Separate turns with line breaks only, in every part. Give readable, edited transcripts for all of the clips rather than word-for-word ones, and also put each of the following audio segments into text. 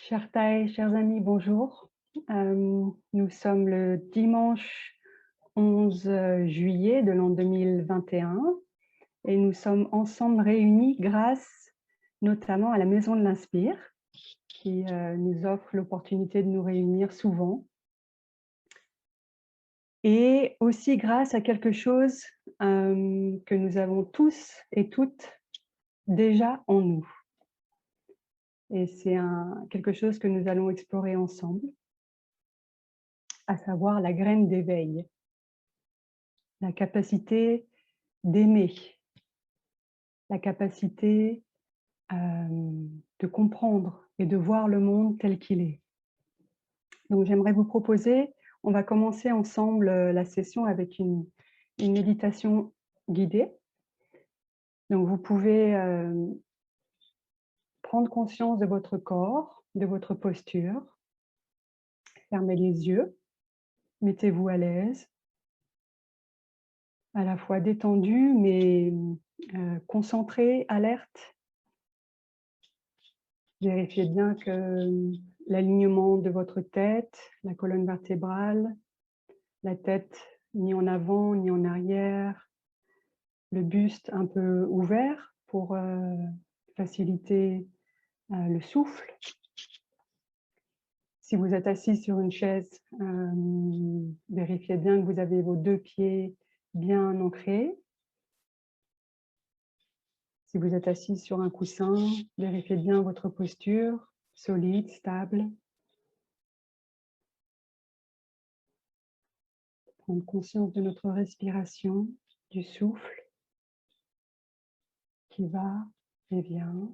Chers Thaï, chers amis, bonjour. Nous sommes le dimanche 11 juillet de l'an 2021 et nous sommes ensemble réunis grâce notamment à la Maison de l'Inspire qui nous offre l'opportunité de nous réunir souvent. Et aussi grâce à quelque chose que nous avons tous et toutes déjà en nous. Et c'est quelque chose que nous allons explorer ensemble, à savoir la graine d'éveil, la capacité d'aimer, la capacité de comprendre et de voir le monde tel qu'il est. Donc j'aimerais vous proposer, on va commencer ensemble la session avec une méditation guidée. Donc vous pouvez prendre conscience de votre corps, de votre posture, fermez les yeux, mettez-vous à l'aise, à la fois détendu mais concentré, alerte. Vérifiez bien que l'alignement de votre tête, la colonne vertébrale, la tête ni en avant ni en arrière, le buste un peu ouvert pour faciliter le souffle. Si vous êtes assis sur une chaise, vérifiez bien que vous avez vos deux pieds bien ancrés. Si vous êtes assis sur un coussin, vérifiez bien votre posture, solide, stable. Prendre conscience de notre respiration, du souffle qui va et vient,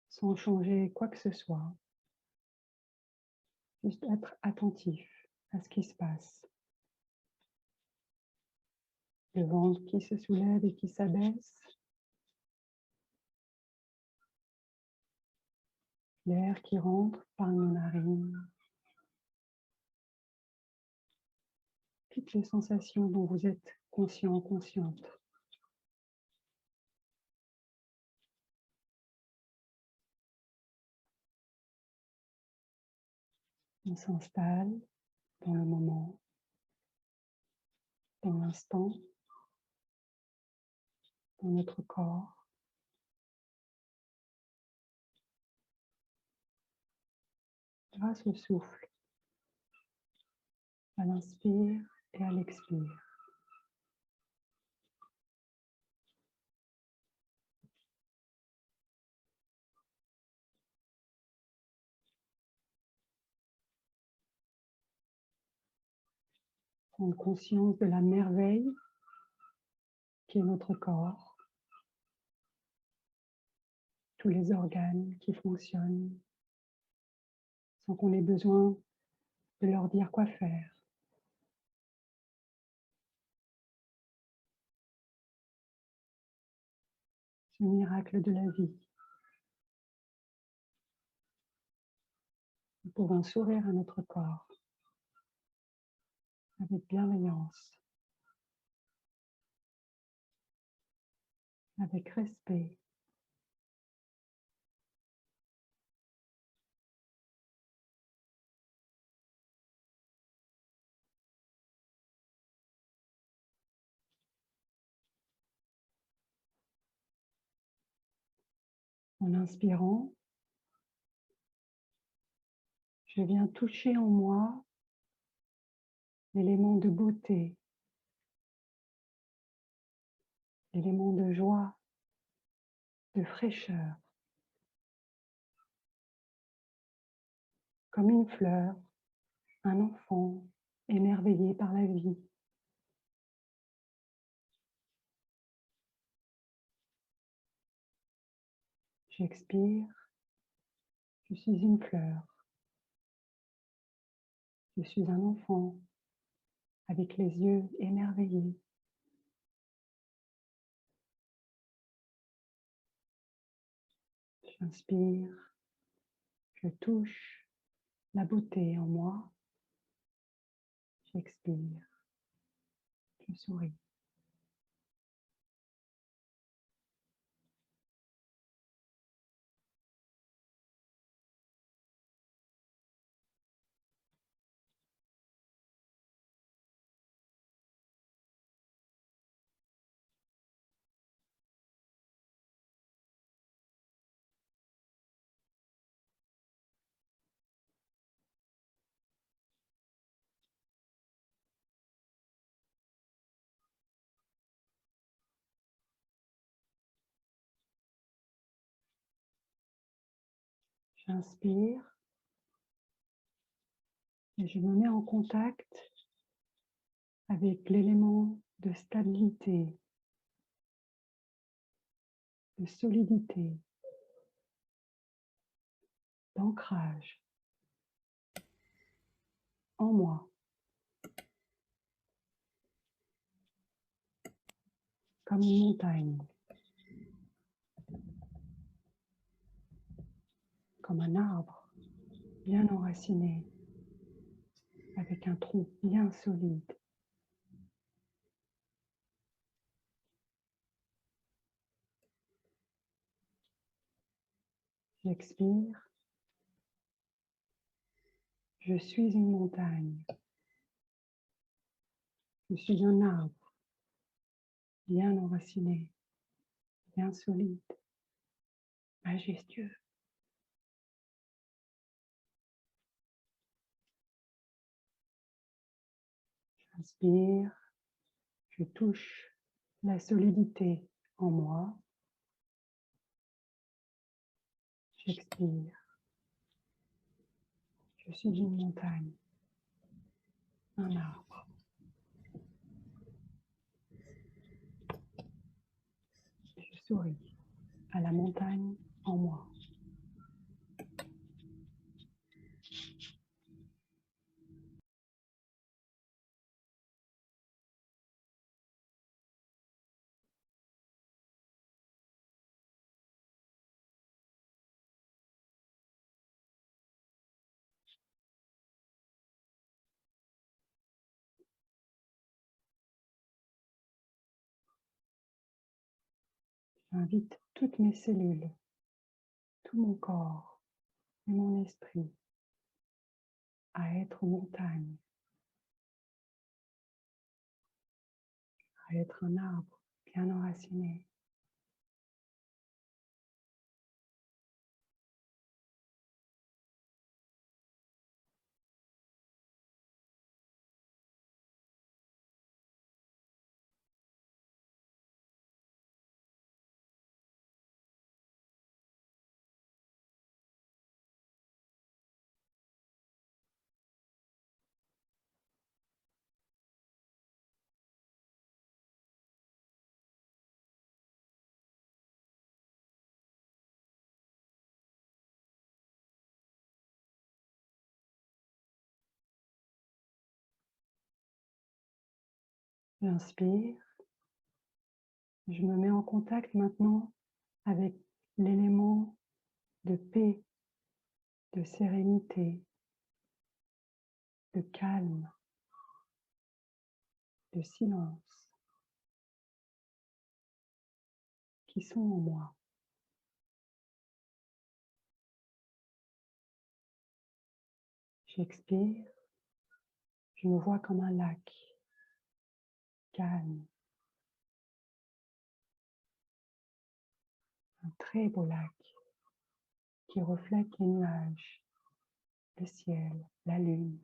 sans changer quoi que ce soit. Juste être attentif à ce qui se passe. Le ventre qui se soulève et qui s'abaisse. L'air qui rentre par nos narines. Toutes les sensations dont vous êtes conscient, consciente. On s'installe dans le moment, dans l'instant, dans notre corps. Grâce au souffle, à l'inspire et à l'expire. Prendre conscience de la merveille qui est notre corps, tous les organes qui fonctionnent sans qu'on ait besoin de leur dire quoi faire. Ce miracle de la vie. Nous pouvons sourire à notre corps avec bienveillance, avec respect. En inspirant, je viens toucher en moi l'élément de beauté, l'élément de joie, de fraîcheur, comme une fleur, un enfant émerveillé par la vie. J'expire, je suis une fleur, je suis un enfant avec les yeux émerveillés. J'inspire, je touche la beauté en moi, j'expire, je souris. J'inspire et je me mets en contact avec l'élément de stabilité, de solidité, d'ancrage en moi, comme une montagne, comme un arbre bien enraciné, avec un tronc bien solide. J'expire. Je suis une montagne. Je suis un arbre bien enraciné, bien solide, majestueux. J'inspire. Je touche la solidité en moi. J'expire. Je suis une montagne, un arbre. Je souris à la montagne en moi. J'invite toutes mes cellules, tout mon corps et mon esprit à être montagne, à être un arbre bien enraciné. J'inspire. Je me mets en contact maintenant avec l'élément de paix, de sérénité, de calme, de silence qui sont en moi. J'expire. Je me vois comme un lac calme, un très beau lac qui reflète les nuages, le ciel, la lune.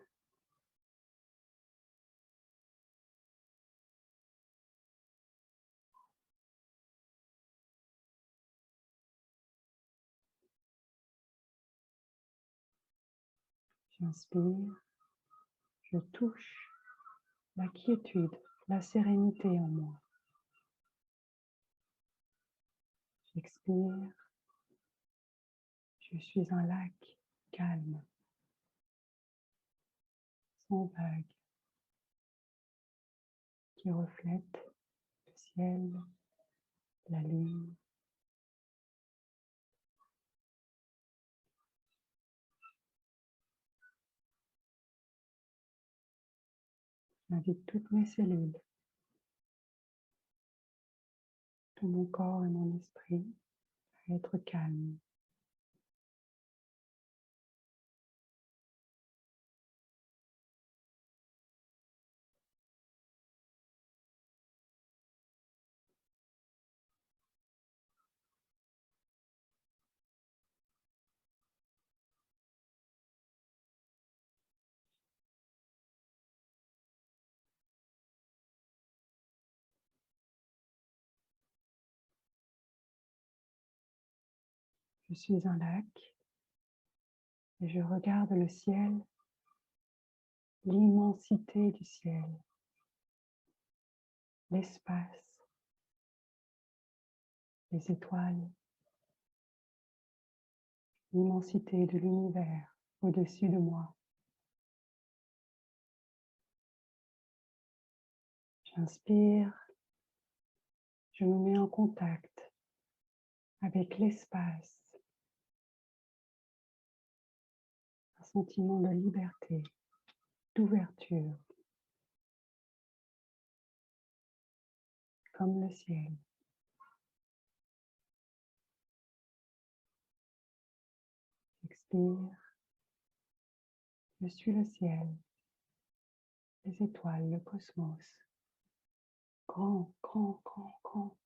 J'inspire, je touche la quiétude, la sérénité en moi. J'expire, je suis un lac calme, sans vagues, qui reflète le ciel, la lune. J'invite toutes mes cellules, tout mon corps et mon esprit à être calme. Je suis un lac Et je regarde le ciel, l'immensité du ciel, l'espace, les étoiles, l'immensité de l'univers au-dessus de moi. J'inspire, je me mets en contact avec l'espace, un sentiment de liberté, d'ouverture, comme le ciel. J'expire, je suis le ciel, les étoiles, le cosmos, grand, grand, grand, grand.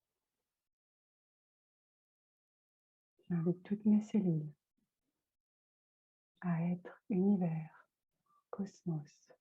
J'invite toutes mes cellules à être univers, cosmos.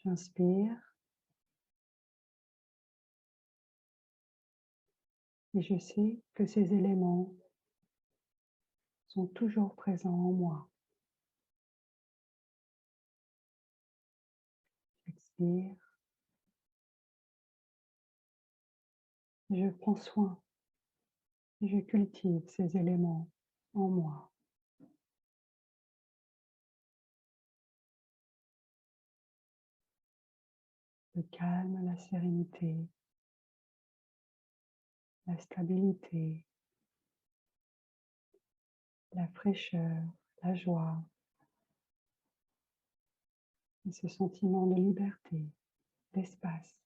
J'inspire et je sais que ces éléments sont toujours présents en moi. J'expire, je prends soin, je cultive ces éléments en moi. Le calme, la sérénité, la stabilité, la fraîcheur, la joie et ce sentiment de liberté, d'espace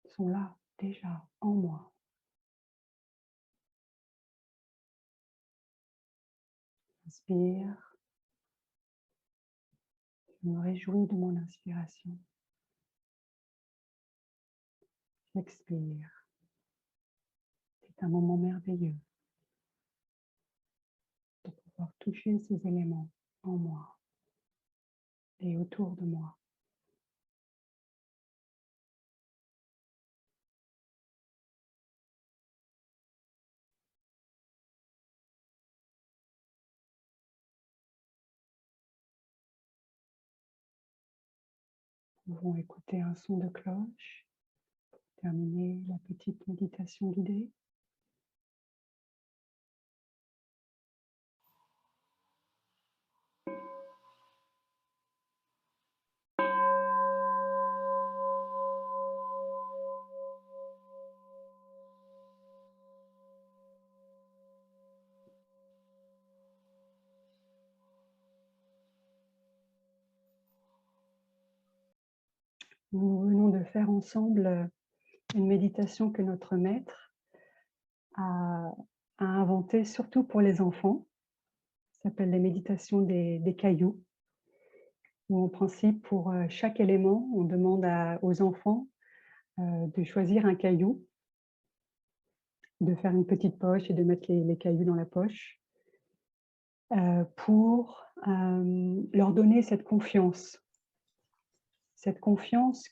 sont là déjà en moi. Inspire, je me réjouis de mon inspiration. J'expire, c'est un moment merveilleux de pouvoir toucher ces éléments en moi et autour de moi. Nous pouvons écouter un son de cloche pour terminer la petite méditation guidée. Nous venons de faire ensemble une méditation que notre maître a inventée surtout pour les enfants. Ça s'appelle les méditations des cailloux, où en principe, pour chaque élément, on demande aux enfants de choisir un caillou, de faire une petite poche et de mettre les cailloux dans la poche, pour leur donner cette confiance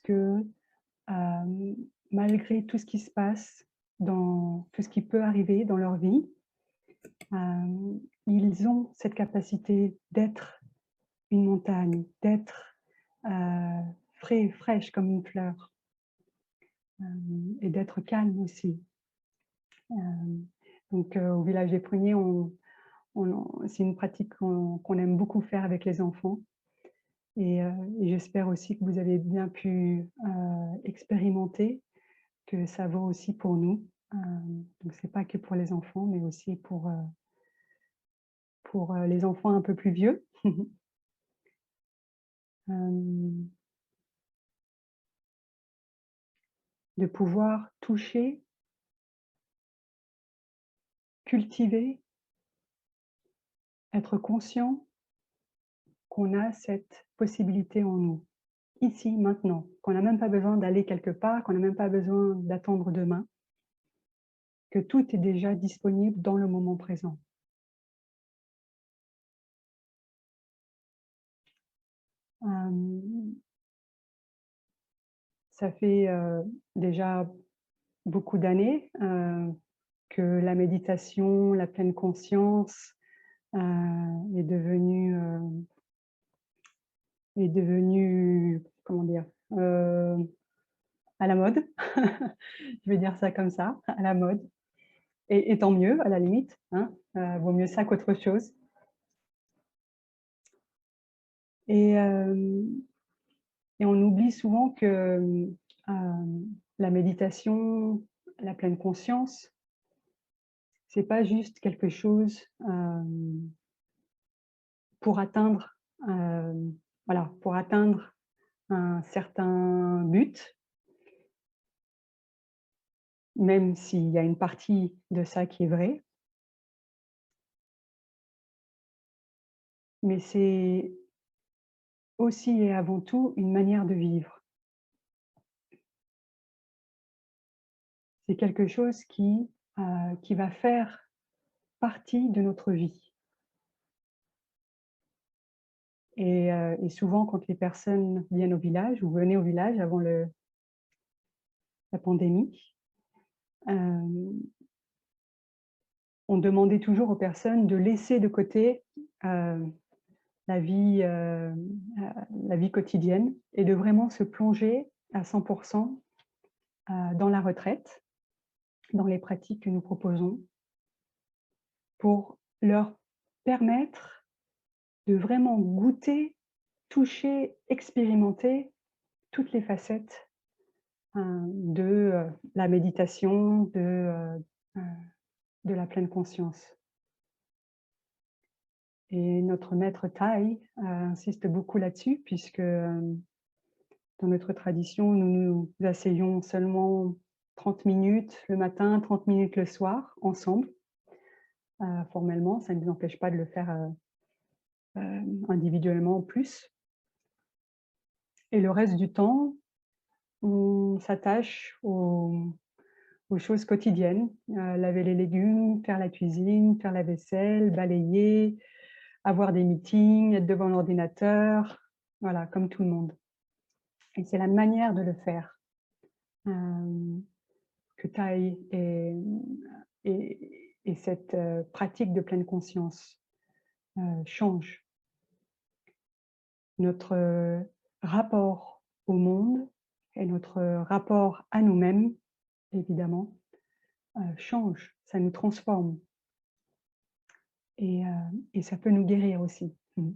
que malgré tout ce qui se passe, dans tout ce qui peut arriver dans leur vie, ils ont cette capacité d'être une montagne, d'être fraîche comme une fleur, et d'être calme aussi. Donc au village des Pruniers, c'est une pratique qu'on aime beaucoup faire avec les enfants. Et j'espère aussi que vous avez bien pu expérimenter que ça vaut aussi pour nous. Donc c'est pas que pour les enfants, mais aussi pour les enfants un peu plus vieux. Hem, de pouvoir toucher, cultiver, être conscient qu'on a cette possibilité en nous, ici, maintenant, qu'on n'a même pas besoin d'aller quelque part, qu'on n'a même pas besoin d'attendre demain, que tout est déjà disponible dans le moment présent. Hem, ça fait, déjà beaucoup d'années, que la méditation, la pleine conscience, heu, est devenue, comment dire? À la mode. Je vais dire ça comme ça, à la mode et tant mieux à la limite, hein, vaut mieux ça qu'autre chose et on oublie souvent que, la méditation, la pleine conscience, c'est pas juste quelque chose, pour atteindre, voilà, pour atteindre un certain but, même s'il y a une partie de ça qui est vrai, mais c'est aussi et avant tout une manière de vivre. C'est quelque chose qui va faire partie de notre vie et souvent quand les personnes viennent au village ou venaient au village avant la pandémie, hem, on demandait toujours aux personnes de laisser de côté, heu, la vie, la vie quotidienne et de vraiment se plonger à 100 dans la retraite, dans les pratiques que nous proposons, pour leur permettre de vraiment goûter, toucher, expérimenter toutes les facettes, de, la méditation, de la pleine conscience et notre maître Thay, insiste beaucoup là-dessus puisque, dans notre tradition, nous nous asseyons seulement 30 minutes le matin, 30 minutes le soir, ensemble. Formellement, ça ne nous empêche pas de le faire, individuellement en plus et le reste du temps, on s'attache aux choses quotidiennes, laver les légumes, faire la cuisine, faire la vaisselle, balayer, avoir des meetings, être devant l'ordinateur, voilà, comme tout le monde et c'est la manière de le faire, hem, que taille et cette, pratique de pleine conscience, change notre, rapport au monde et notre, rapport à nous-mêmes, évidemment, change, ça nous transforme et ça peut nous guérir aussi. Mmh.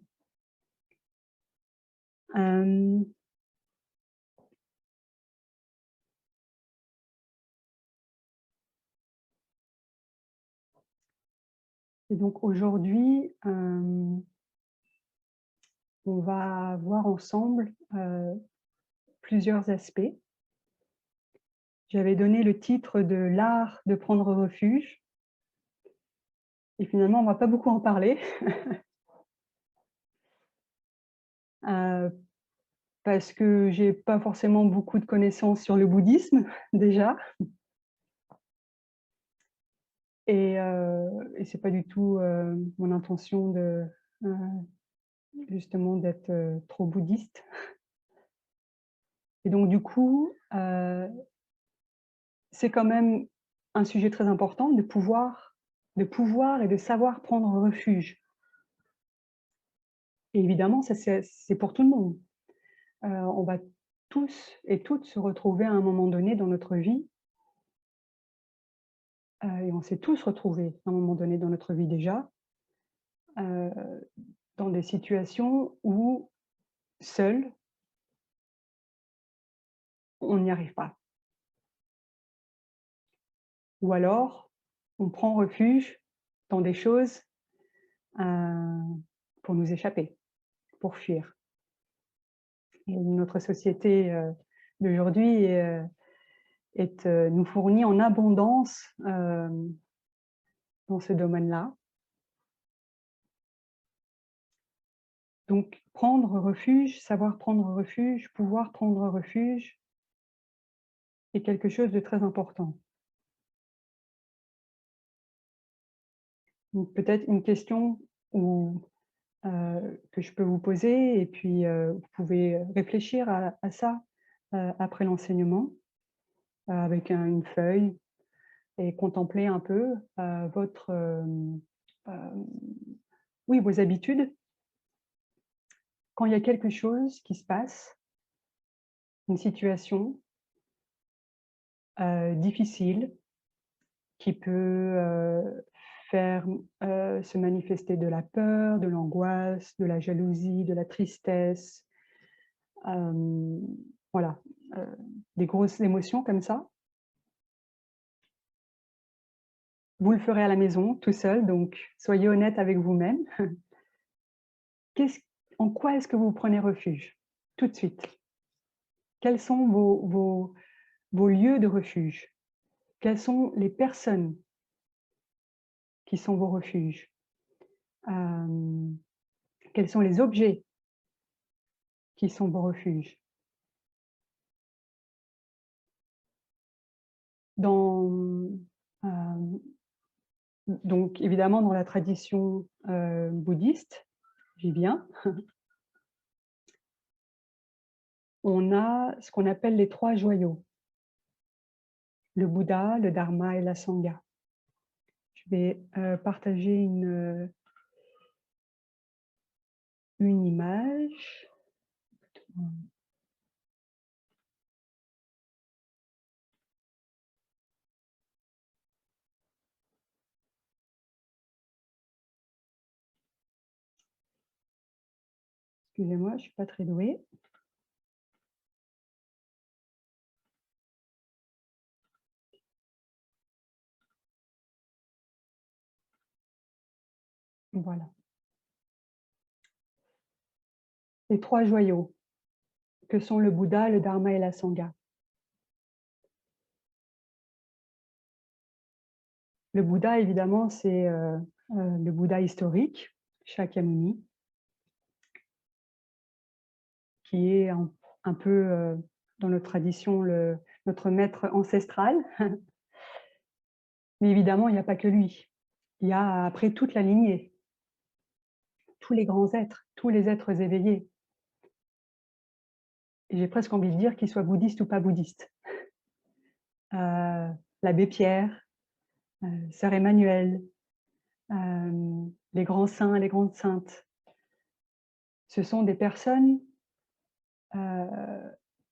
Hem et donc aujourd'hui, on va voir ensemble, plusieurs aspects. J'avais donné le titre de «L'art de prendre refuge» et finalement on va pas beaucoup en parler, heu, parce que j'ai pas forcément beaucoup de connaissances sur le bouddhisme déjà et c'est pas du tout, mon intention heu, justement d'être, trop bouddhiste et donc du coup, c'est quand même un sujet très important de pouvoir et de savoir prendre refuge et évidemment ça c'est pour tout le monde. On va tous et toutes se retrouver à un moment donné dans notre vie, et on s'est tous retrouvés à un moment donné dans notre vie déjà, heu, dans des situations où seul, on n'y arrive pas. Ou alors, on prend refuge dans des choses pour nous échapper, pour fuir. Et notre société d'aujourd'hui nous fournit en abondance dans ce domaine-là. Donc, prendre refuge, savoir prendre refuge, pouvoir prendre refuge est quelque chose de très important. Donc, peut-être une question ou que je peux vous poser et puis vous pouvez réfléchir à ça après l'enseignement avec une feuille et contempler un peu oui, vos habitudes. Quand il y a quelque chose qui se passe, une situation difficile qui peut faire se manifester de la peur, de l'angoisse, de la jalousie, de la tristesse, voilà, des grosses émotions comme ça. Vous le ferez à la maison, tout seul, donc soyez honnête avec vous-même. Qu'est-ce En quoi est-ce que vous prenez refuge? Tout de suite. Quels sont vos lieux de refuge? Quelles sont les personnes qui sont vos refuges? Quels sont les objets qui sont vos refuges? Dans, donc évidemment dans la tradition bouddhiste, j'y viens, on a ce qu'on appelle les 3 joyaux: le Bouddha, le Dharma et la Sangha. Je vais partager une image. Excusez-moi, je ne suis pas très douée. Voilà. Les 3 joyaux, que sont le Bouddha, le Dharma et la Sangha. Le Bouddha, évidemment, c'est le Bouddha historique, Shakyamuni, qui est un peu, dans notre tradition, notre maître ancestral. Mais évidemment, il n'y a pas que lui. Il y a après toute la lignée, tous les grands êtres, tous les êtres éveillés. Et j'ai presque envie de dire qu'ils soient bouddhistes ou pas bouddhistes. L'abbé Pierre, sœur Emmanuelle, les grands saints, les grandes saintes. Ce sont des personnes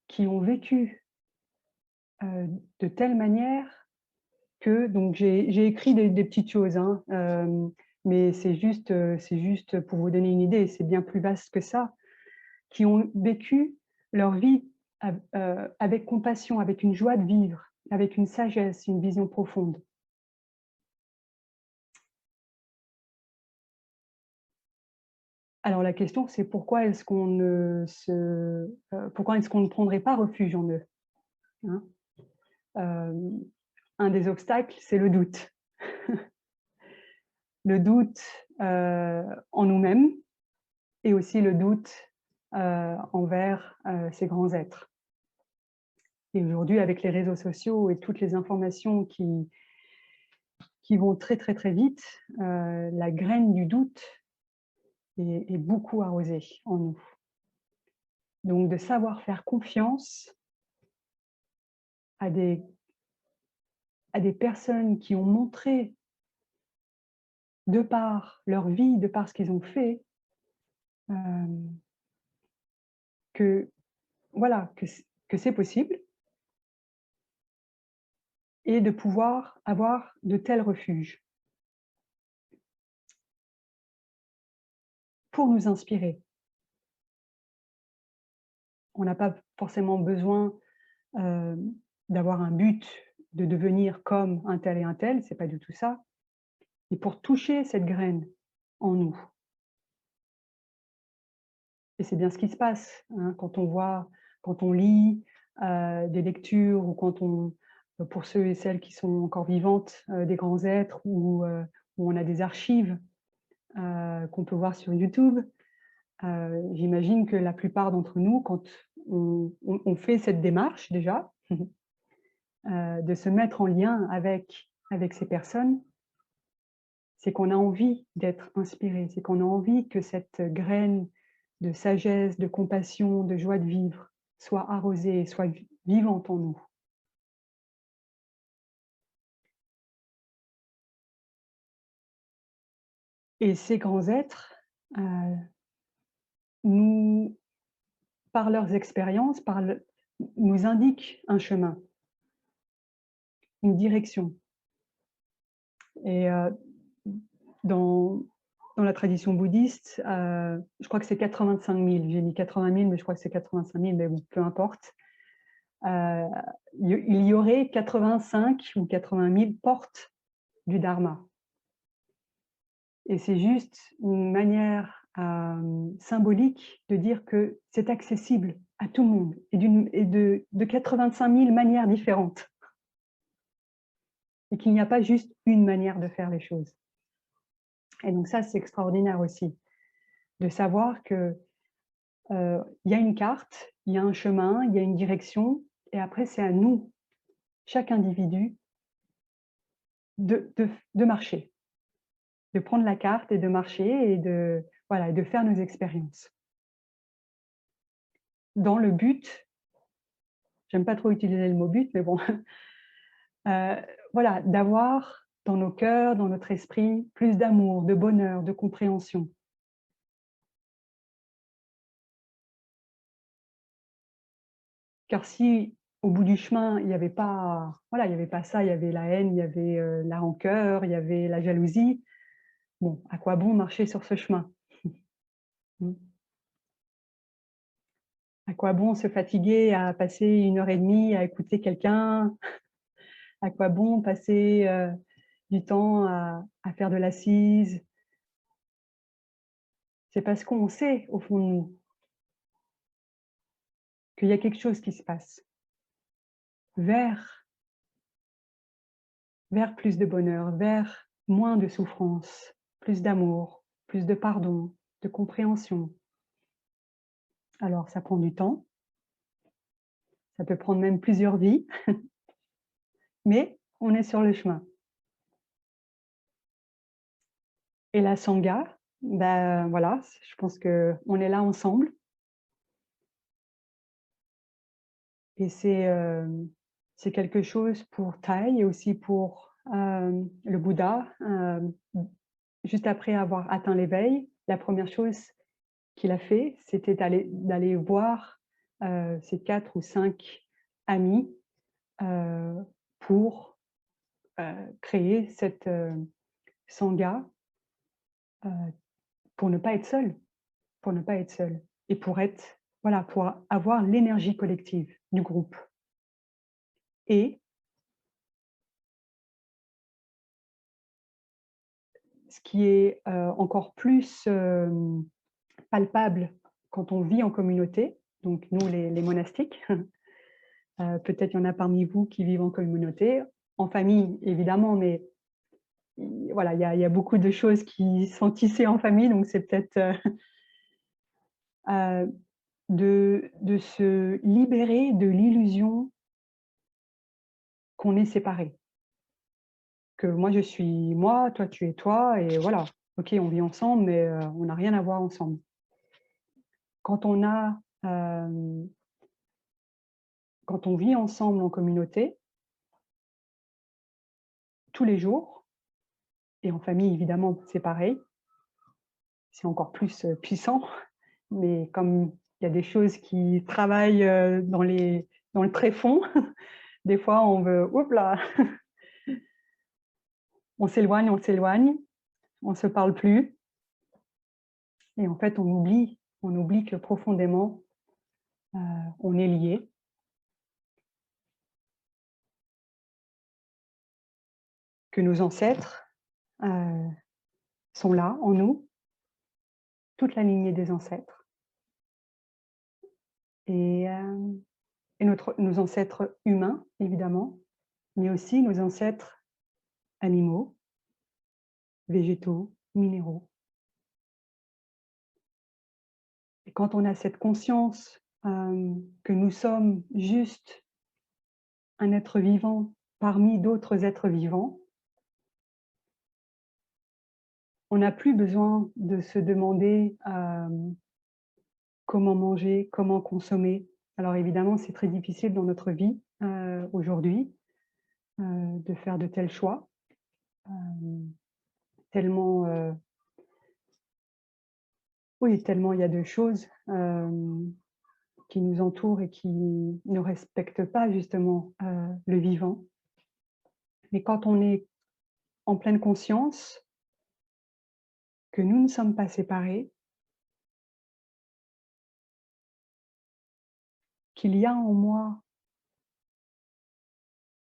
qui ont vécu de telle manière que, donc j'ai écrit des petites choses, hein, mais c'est juste pour vous donner une idée, c'est bien plus vaste que ça, qui ont vécu leur vie avec compassion, avec une joie de vivre, avec une sagesse, une vision profonde. Alors la question, c'est pourquoi est-ce qu'on ne prendrait pas refuge en eux, hein? Un des obstacles, c'est le doute. Le doute en nous-mêmes et aussi le doute envers ces grands êtres. Et aujourd'hui, avec les réseaux sociaux et toutes les informations qui vont très très très vite, la graine du doute est beaucoup arrosée en nous. Donc de savoir faire confiance à des personnes qui ont montré, de par leur vie, de par ce qu'ils ont fait, que voilà, que c'est possible, et de pouvoir avoir de tels refuges pour nous inspirer. On n'a pas forcément besoin d'avoir un but, de devenir comme un tel et un tel, c'est pas du tout ça. Et pour toucher cette graine, en nous. Et c'est bien ce qui se passe, hein, quand on lit des lectures ou quand on, pour ceux et celles qui sont encore vivantes, des grands êtres ou où on a des archives qu'on peut voir sur YouTube. J'imagine que la plupart d'entre nous, quand on fait cette démarche déjà, de se mettre en lien avec ces personnes, c'est qu'on a envie d'être inspiré, c'est qu'on a envie que cette graine de sagesse, de compassion, de joie de vivre soit arrosée, soit vivante en nous. Et ces grands êtres nous, par leurs expériences, nous indiquent un chemin, une direction. Et dans la tradition bouddhiste, je crois que c'est 85 000, j'ai mis 80 000, mais je crois que c'est 85 000, mais bon, peu importe. Il y aurait 85 ou 80 000 portes du Dharma. Et c'est juste une manière symbolique de dire que c'est accessible à tout le monde et de 85 000 manières différentes. Et qu'il n'y a pas juste une manière de faire les choses. Et donc ça, c'est extraordinaire aussi, de savoir qu'il y a une carte, il y a un chemin, il y a une direction, et après c'est à nous, chaque individu, de marcher, de prendre la carte et de marcher et voilà, de faire nos expériences. Dans le but, j'aime pas trop utiliser le mot but, mais bon, voilà, d'avoir dans nos cœurs, dans notre esprit, plus d'amour, de bonheur, de compréhension. Car si au bout du chemin, il n'y avait pas, voilà, il y avait pas ça, il y avait la haine, il y avait la rancœur, il y avait la jalousie, bon, à quoi bon marcher sur ce chemin? À quoi bon se fatiguer à passer 1 heure et demie à écouter quelqu'un? À quoi bon passer du temps à faire de l'assise? C'est parce qu'on sait, au fond de nous, qu'il y a quelque chose qui se passe vers plus de bonheur, vers moins de souffrance, plus d'amour, plus de pardon, de compréhension. Alors, ça prend du temps, ça peut prendre même plusieurs vies, mais on est sur le chemin. Et la Sangha, ben voilà, je pense qu'on est là ensemble. Et c'est quelque chose pour Thay et aussi pour le Bouddha. Juste après avoir atteint l'éveil, la première chose qu'il a fait, c'était d'aller voir ses 4 ou 5 amis pour créer cette Sangha pour ne pas être seul, pour ne pas être seul et pour être, voilà, pour avoir l'énergie collective du groupe. Et ce qui est encore plus palpable quand on vit en communauté, donc nous les monastiques, peut-être il y en a parmi vous qui vivent en communauté, en famille évidemment, mais voilà, il y a beaucoup de choses qui sont tissées en famille, donc c'est peut-être de se libérer de l'illusion qu'on est séparés. Que moi je suis moi, toi tu es toi, et voilà. Ok, on vit ensemble, mais on n'a rien à voir ensemble. Quand on vit ensemble en communauté, tous les jours, et en famille évidemment c'est pareil, c'est encore plus puissant, mais comme il y a des choses qui travaillent dans le tréfonds, des fois on veut, oups là, on s'éloigne, on ne se parle plus, et en fait on oublie que profondément on est liés. Que nos ancêtres sont là, en nous, toute la lignée des ancêtres et nos ancêtres humains, évidemment, mais aussi nos ancêtres animaux, végétaux, minéraux. Et quand on a cette conscience, que nous sommes juste un être vivant parmi d'autres êtres vivants, on n'a plus besoin de se demander, comment manger, comment consommer. Alors évidemment, c'est très difficile dans notre vie, aujourd'hui, de faire de tels choix, hem, tellement, oui, tellement il y a de choses, qui nous entourent et qui ne respectent pas justement, le vivant. Mais quand on est en pleine conscience que nous ne sommes pas séparés, qu'il y a en moi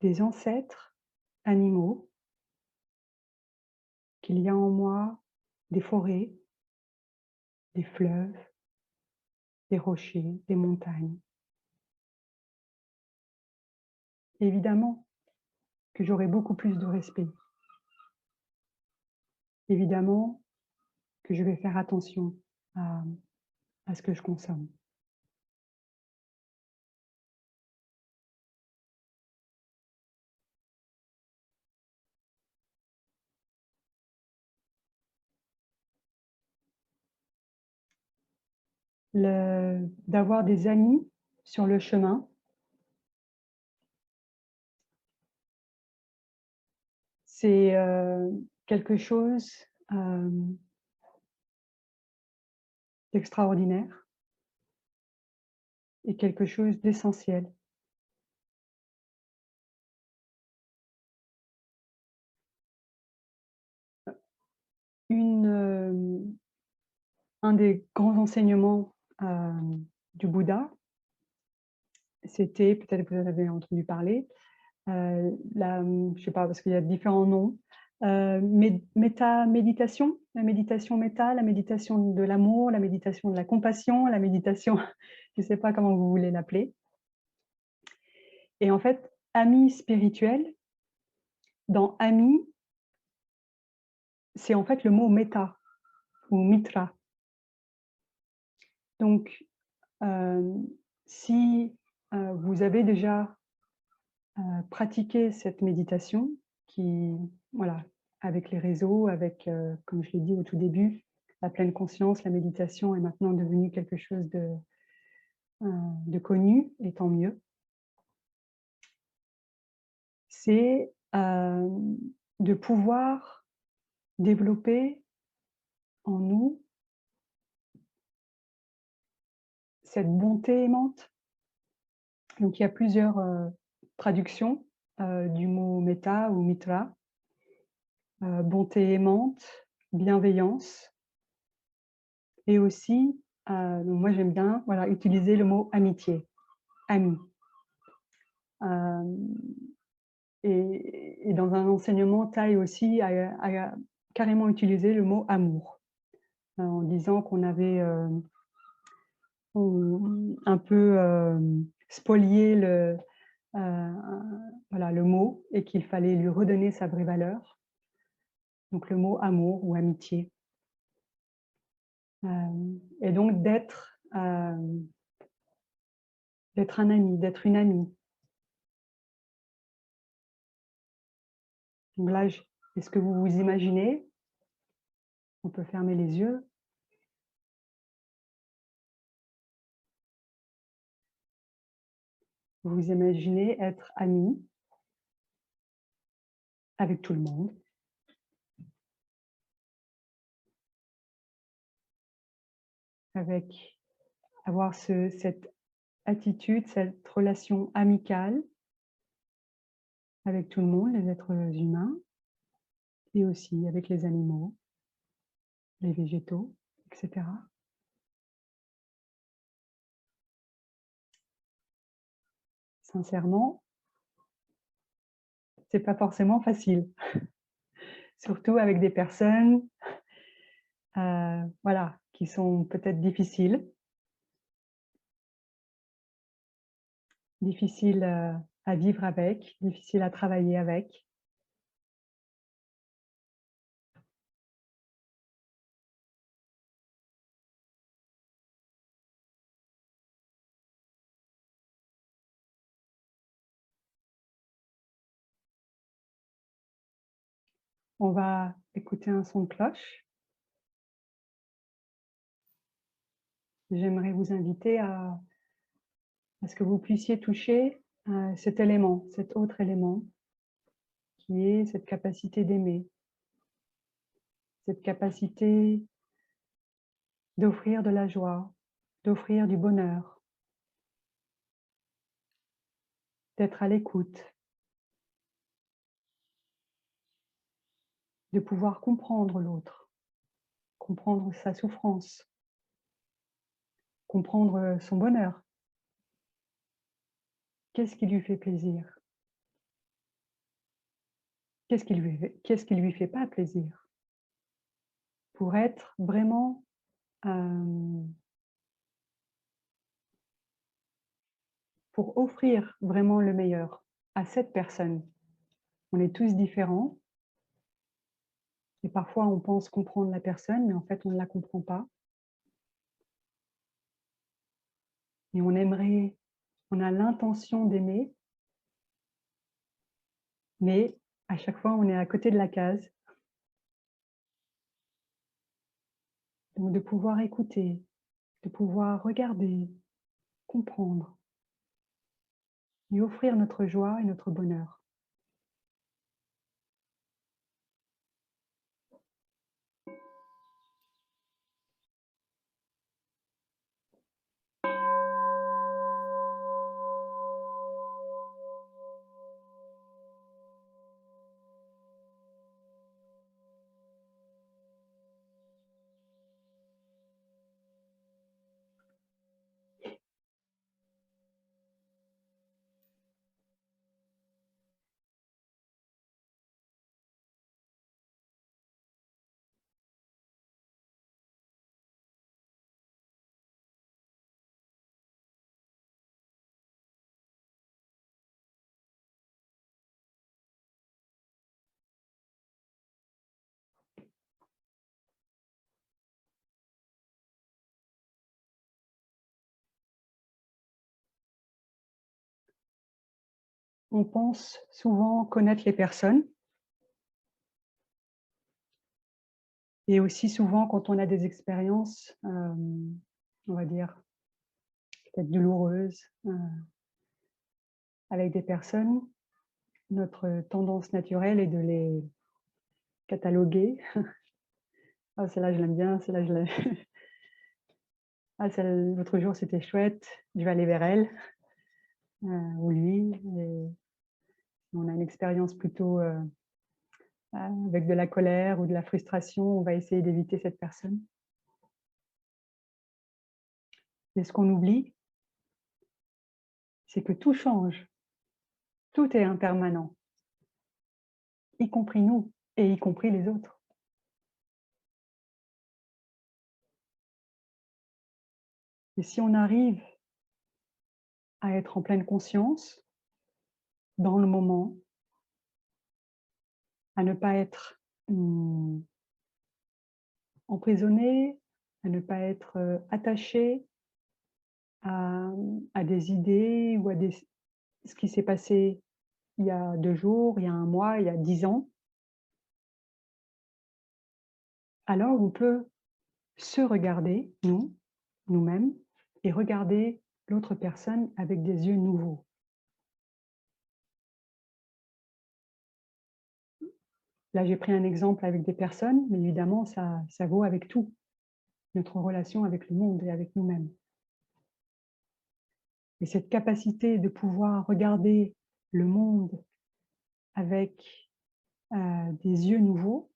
des ancêtres animaux, qu'il y a en moi des forêts, des fleuves, des rochers, des montagnes. Évidemment que j'aurai beaucoup plus de respect. Évidemment que je vais faire attention à ce que je consomme. D'avoir des amis sur le chemin, c'est, quelque chose, hem, d'extraordinaire et quelque chose d'essentiel. Une, un des grands enseignements, du Bouddha, c'était, peut-être que vous en avez entendu parler, je sais pas parce qu'il y a différents noms, méditation, la méditation méta, la méditation de l'amour, la méditation de la compassion, la méditation je ne sais pas comment vous voulez l'appeler et en fait, ami spirituel, dans ami, c'est en fait le mot méta ou mitra. Donc, hem, si, vous avez déjà, pratiqué cette méditation qui voilà, avec les réseaux, avec, comme je l'ai dit au tout début, la pleine conscience, la méditation est maintenant devenue quelque chose de connu et tant mieux. C'est, de pouvoir développer en nous cette bonté aimante. Donc il y a plusieurs, traductions, du mot méta ou mitra, bonté aimante, bienveillance et aussi, donc moi j'aime bien, voilà, utiliser le mot amitié, ami. Hem et dans un enseignement, Thaï aussi a carrément utilisé le mot amour, en disant qu'on avait, un peu, spolié heu, voilà, le mot et qu'il fallait lui redonner sa vraie valeur. Donc le mot amour ou amitié. Et donc d'être un ami, d'être une amie. Donc là, est-ce que vous vous imaginez? On peut fermer les yeux. Vous vous imaginez être ami avec tout le monde, avec avoir cette attitude, cette relation amicale avec tout le monde, les êtres humains et aussi avec les animaux, les végétaux, et cetera. Sincèrement, c'est pas forcément facile, surtout avec des personnes, voilà, qui sont peut-être difficiles, à vivre avec, difficiles à travailler avec. On va écouter un son de cloche. J'aimerais vous inviter à ce que vous puissiez toucher cet élément, cet autre élément, qui est cette capacité d'aimer, cette capacité d'offrir de la joie, d'offrir du bonheur, d'être à l'écoute, de pouvoir comprendre l'autre, comprendre sa souffrance, comprendre son bonheur. Qu'est-ce qui lui fait plaisir? Qu'est-ce qui lui fait pas plaisir? Pour être vraiment, pour offrir vraiment le meilleur à cette personne. On est tous différents et parfois on pense comprendre la personne, mais en fait on ne la comprend pas. Et on a l'intention d'aimer, mais à chaque fois on est à côté de la case. Donc de pouvoir écouter, de pouvoir regarder, comprendre, lui offrir notre joie et notre bonheur. On pense souvent connaître les personnes et aussi souvent quand on a des expériences, on va dire, peut-être douloureuses, avec des personnes, notre tendance naturelle est de les cataloguer. «Ah celle-là je l'aime bien, celle-là je l'aime ah celle l'autre jour c'était chouette, je vais aller vers elle, ou lui» et on a une expérience plutôt, avec de la colère ou de la frustration, on va essayer d'éviter cette personne. Et ce qu'on oublie, c'est que tout change, tout est impermanent, y compris nous et y compris les autres. Et si on arrive à être en pleine conscience, dans le moment, à ne pas être, emprisonné, à ne pas être, attaché à des idées ou à des ce qui s'est passé il y a 2 jours, il y a 1 mois, il y a 10 ans, alors on peut se regarder, nous-mêmes, et regarder l'autre personne avec des yeux nouveaux. Là, j'ai pris un exemple avec des personnes, mais évidemment, ça vaut avec tout, notre relation avec le monde et avec nous-mêmes. Et cette capacité de pouvoir regarder le monde avec des yeux nouveaux,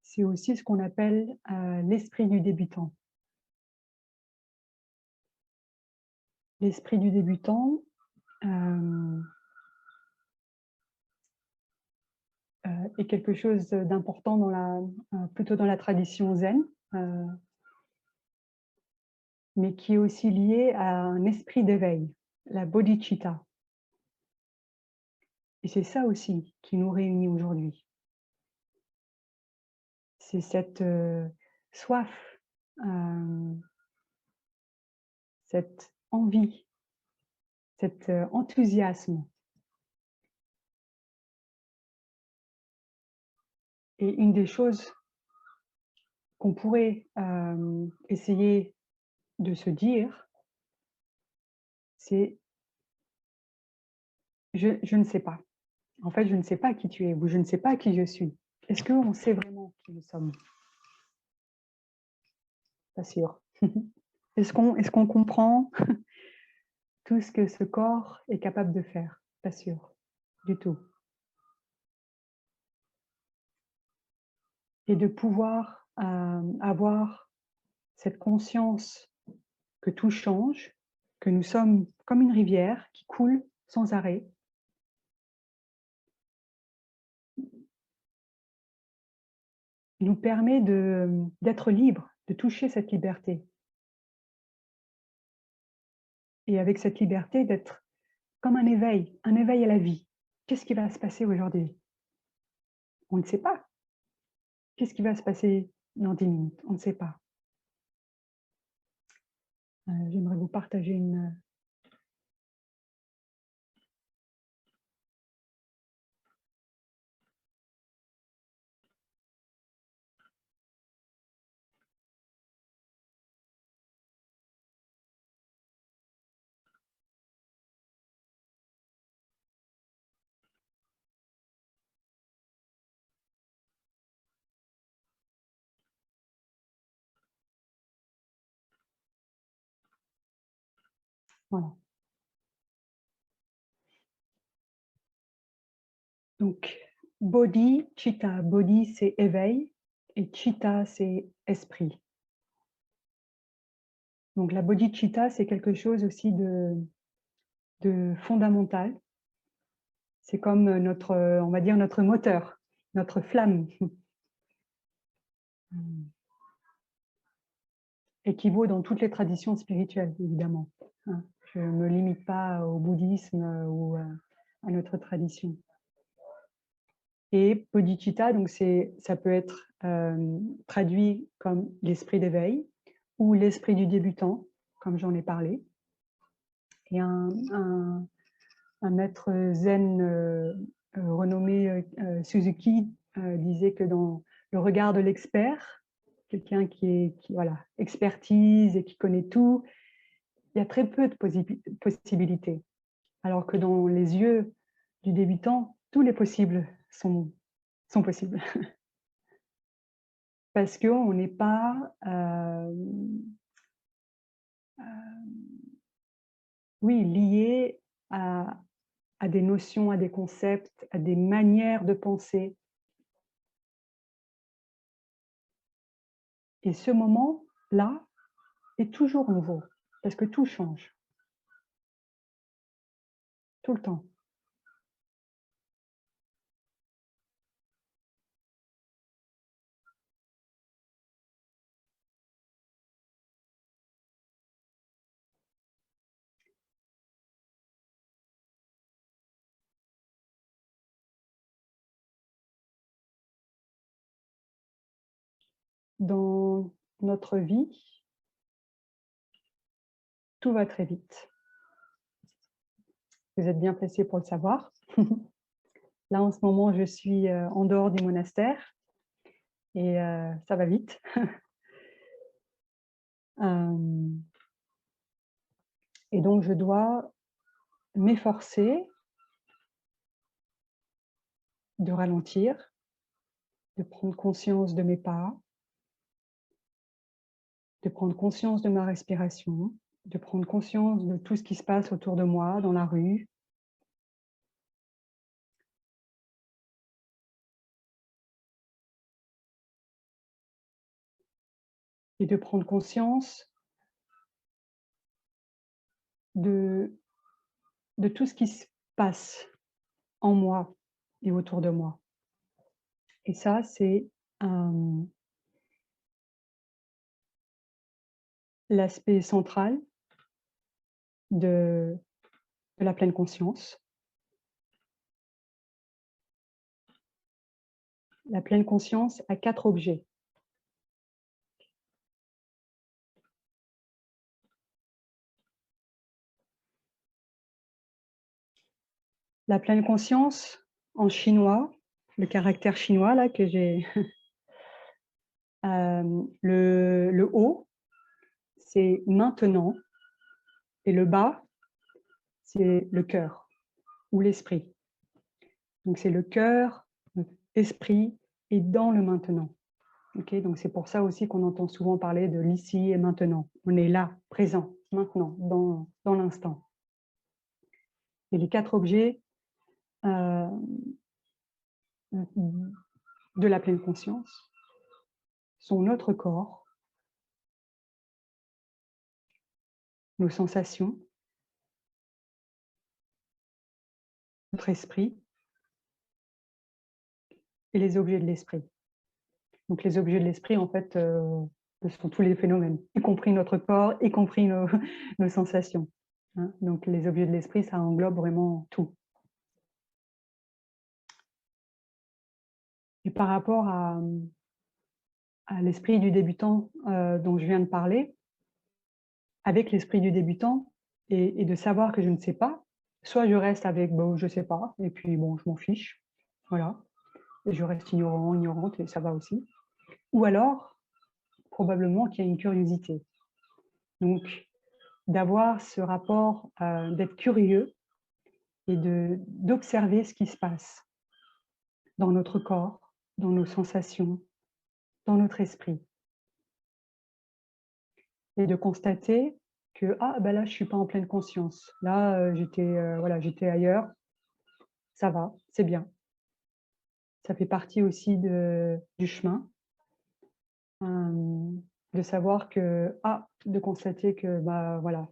c'est aussi ce qu'on appelle l'esprit du débutant. L'esprit du débutant est quelque chose d'important plutôt dans la tradition zen. mais qui est aussi lié à un esprit d'éveil, la bodhicitta. Et c'est ça aussi qui nous réunit aujourd'hui. C'est cette soif, cette envie, cet enthousiasme. Et une des choses qu'on pourrait essayer de se dire, c'est je ne sais pas. En fait, je ne sais pas qui tu es ou je ne sais pas qui je suis. Est-ce qu'on sait vraiment qui nous sommes? Pas sûr. Est-ce qu'on comprend tout ce que ce corps est capable de faire? Pas sûr, du tout. Et de pouvoir avoir cette conscience que tout change, que nous sommes comme une rivière qui coule sans arrêt, nous permet d'être libres, de toucher cette liberté. Et avec cette liberté, d'être comme un éveil à la vie. Qu'est-ce qui va se passer aujourd'hui? On ne sait pas. Qu'est-ce qui va se passer dans 10 minutes? On ne sait pas. J'aimerais vous partager une. Voilà. Donc, body, chitta. Body, c'est éveil et chitta, c'est esprit. Donc, la bodhicitta, c'est quelque chose aussi de fondamental. C'est comme notre, on va dire, notre moteur, notre flamme. Et qui vaut dans toutes les traditions spirituelles, évidemment. Hein. Je ne me limite pas au bouddhisme ou à notre tradition. Et bodhicitta, donc ça peut être traduit comme l'esprit d'éveil ou l'esprit du débutant, comme j'en ai parlé. Et un maître zen renommé Suzuki disait que dans le regard de l'expert, quelqu'un qui voilà, expertise et qui connaît tout, il y a très peu de possibilités. Alors que dans les yeux du débutant, tous les possibles sont possibles. Parce qu'on n'est pas oui, lié à des notions, à des concepts, à des manières de penser. Et ce moment-là est toujours nouveau, parce que tout change, tout le temps. Dans notre vie, tout va très vite. Vous êtes bien placé pour le savoir. Là, en ce moment, je suis en dehors du monastère et ça va vite. Et donc, je dois m'efforcer de ralentir, de prendre conscience de mes pas, de prendre conscience de ma respiration, de prendre conscience de tout ce qui se passe autour de moi, dans la rue. Et de prendre conscience de tout ce qui se passe en moi et autour de moi. Et ça, c'est l'aspect central de la pleine conscience. La pleine conscience a 4 objets. La pleine conscience, en chinois, le caractère chinois là que j'ai, le haut, c'est maintenant et le bas, c'est le cœur ou l'esprit. Donc c'est le cœur, l'esprit est dans le maintenant. Okay, donc c'est pour ça aussi qu'on entend souvent parler de l'ici et maintenant. On est là, présent, maintenant, dans l'instant. Et les 4 objets de la pleine conscience sont notre corps, nos sensations, notre esprit et les objets de l'esprit. Donc les objets de l'esprit, en fait, ce sont tous les phénomènes, y compris notre corps, y compris nos sensations. Hein. Donc les objets de l'esprit, ça englobe vraiment tout. Et par rapport à l'esprit du débutant dont je viens de parler, avec l'esprit du débutant et de savoir que je ne sais pas, soit je reste avec bon, je sais pas, et puis bon, je m'en fiche, voilà, et je reste ignorant, ignorante, et ça va aussi. Ou alors, probablement qu'il y a une curiosité. Donc, d'avoir ce rapport, d'être curieux et d'observer ce qui se passe dans notre corps, dans nos sensations, dans notre esprit. Et de constater que ah ben là je suis pas en pleine conscience. Là j'étais voilà, j'étais ailleurs. Ça va, c'est bien. Ça fait partie aussi du chemin. De savoir que ah de constater que bah voilà,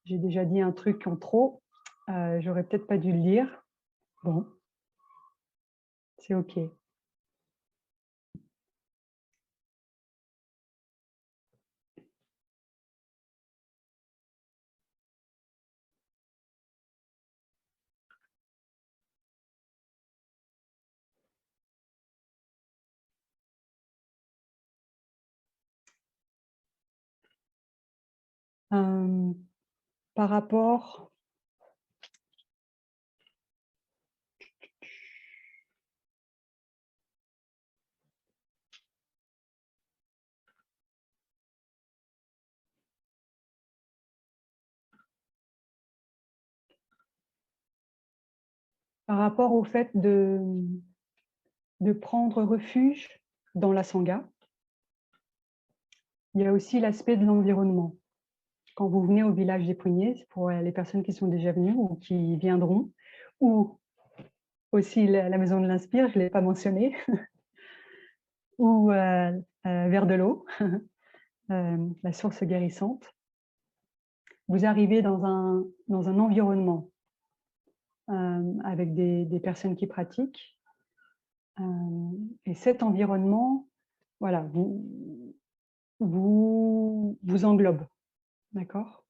j'ai déjà dit un truc en trop. J'aurais peut-être pas dû le dire. Bon, c'est OK. Par rapport au fait de prendre refuge dans la sangha, il y a aussi l'aspect de l'environnement. Quand vous venez au village des Pruniers, pour les personnes qui sont déjà venues ou qui viendront, ou aussi la maison de l'Inspire, je ne l'ai pas mentionné, ou vers de l'eau, la source guérissante. Vous arrivez dans un environnement avec des personnes qui pratiquent, et cet environnement, voilà, vous englobe, d'accord?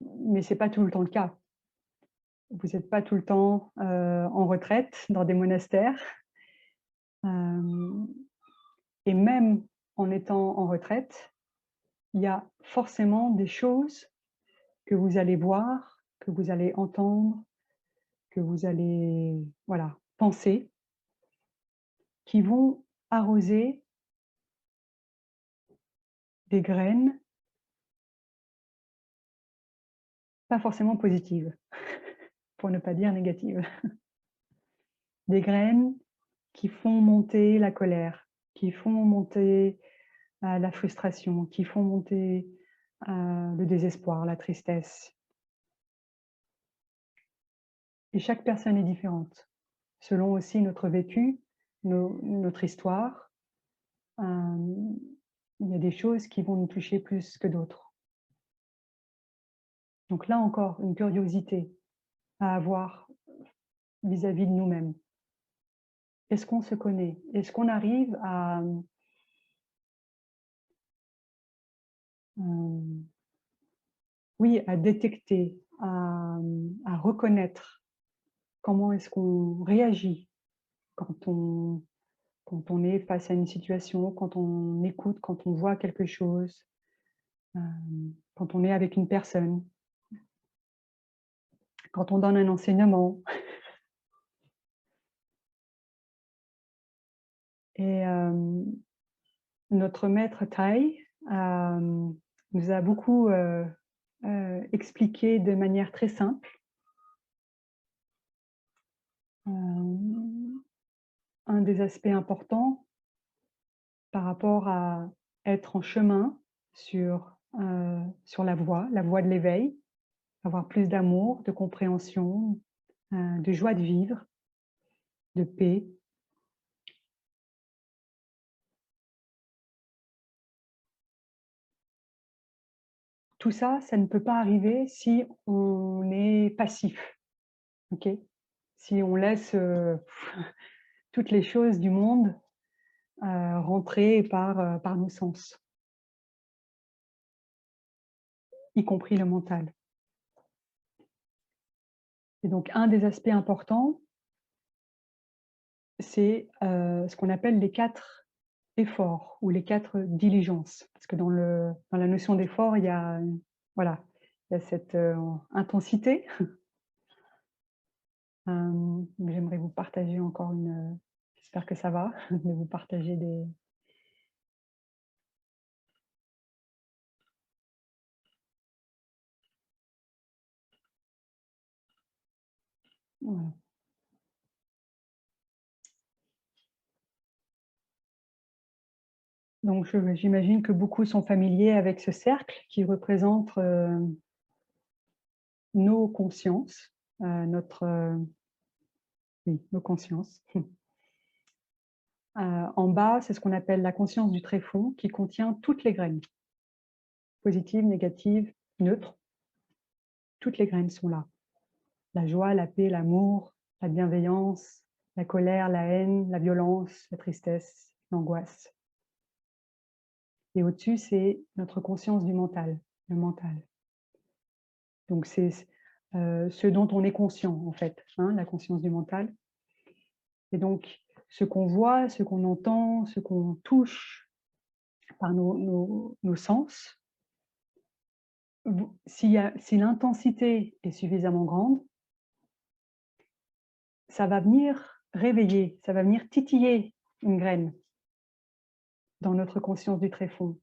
Mais ce n'est pas tout le temps le cas. Vous n'êtes pas tout le temps en retraite dans des monastères. Et même en étant en retraite, il y a forcément des choses que vous allez voir, que vous allez entendre, que vous allez voilà, penser, qui vont arroser des graines, pas forcément positives, pour ne pas dire négatives. Des graines qui font monter la colère, qui font monter la frustration, qui font monter le désespoir, la tristesse. Et chaque personne est différente, selon aussi notre vécu, notre histoire. Il y a des choses qui vont nous toucher plus que d'autres. Donc là encore, une curiosité à avoir vis-à-vis de nous-mêmes. Est-ce qu'on se connaît? Est-ce qu'on arrive oui, à détecter, à reconnaître comment est-ce qu'on réagit quand on est face à une situation, quand on écoute, quand on voit quelque chose, quand on est avec une personne, quand on donne un enseignement. Et notre maître Thay, nous a beaucoup, expliqué de manière très simple, un des aspects importants par rapport à être en chemin sur la voie de l'éveil, avoir plus d'amour, de compréhension, de joie de vivre, de paix. Tout ça, ça ne peut pas arriver si on est passif, OK? Si on laisse, toutes les choses du monde, rentrer par nos sens, y compris le mental. Et donc un des aspects importants, c'est, ce qu'on appelle les 4 efforts ou les 4 diligences. Parce que dans la notion d'effort, il y a, voilà, il y a cette, intensité. J'aimerais vous partager encore j'espère que ça va, de vous partager des voilà. Donc j'imagine que beaucoup sont familiers avec ce cercle qui représente, nos consciences, oui, nos consciences. En bas, c'est ce qu'on appelle la conscience du tréfonds qui contient toutes les graines, positives, négatives, neutres. Toutes les graines sont là. La joie, la paix, l'amour, la bienveillance, la colère, la haine, la violence, la tristesse, l'angoisse. Et au-dessus, c'est notre conscience du mental, le mental. Donc c'est ce dont on est conscient, en fait, hein, la conscience du mental. Et donc, ce qu'on voit, ce qu'on entend, ce qu'on touche par nos sens, si l'intensité est suffisamment grande, ça va venir réveiller, ça va venir titiller une graine dans notre conscience du tréfonds.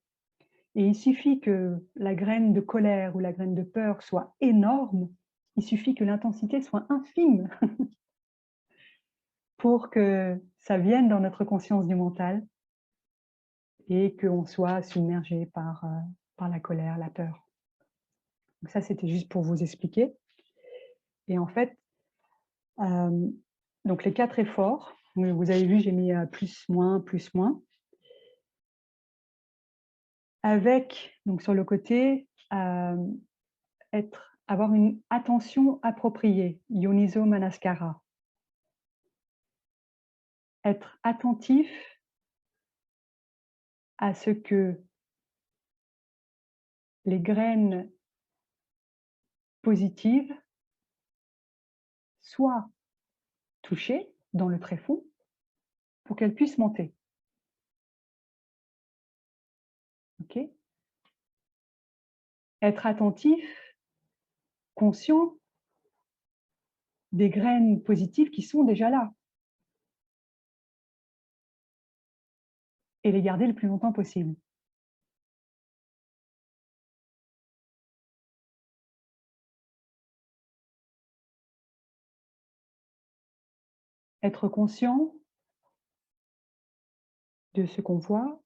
Et il suffit que la graine de colère ou la graine de peur soit énorme, il suffit que l'intensité soit infime pour que ça vienne dans notre conscience du mental et qu'on soit submergé par la colère, la peur. Donc ça, c'était juste pour vous expliquer. Et en fait, donc les 4 efforts, vous avez vu, j'ai mis plus, moins, plus, moins. Avec, donc sur le côté, avoir une attention appropriée, yoniso manaskara. Être attentif à ce que les graines positives soient touchées dans le tréfonds pour qu'elles puissent monter. OK? Être attentif, conscient des graines positives qui sont déjà là. Et les garder le plus longtemps possible. Être conscient de ce qu'on voit,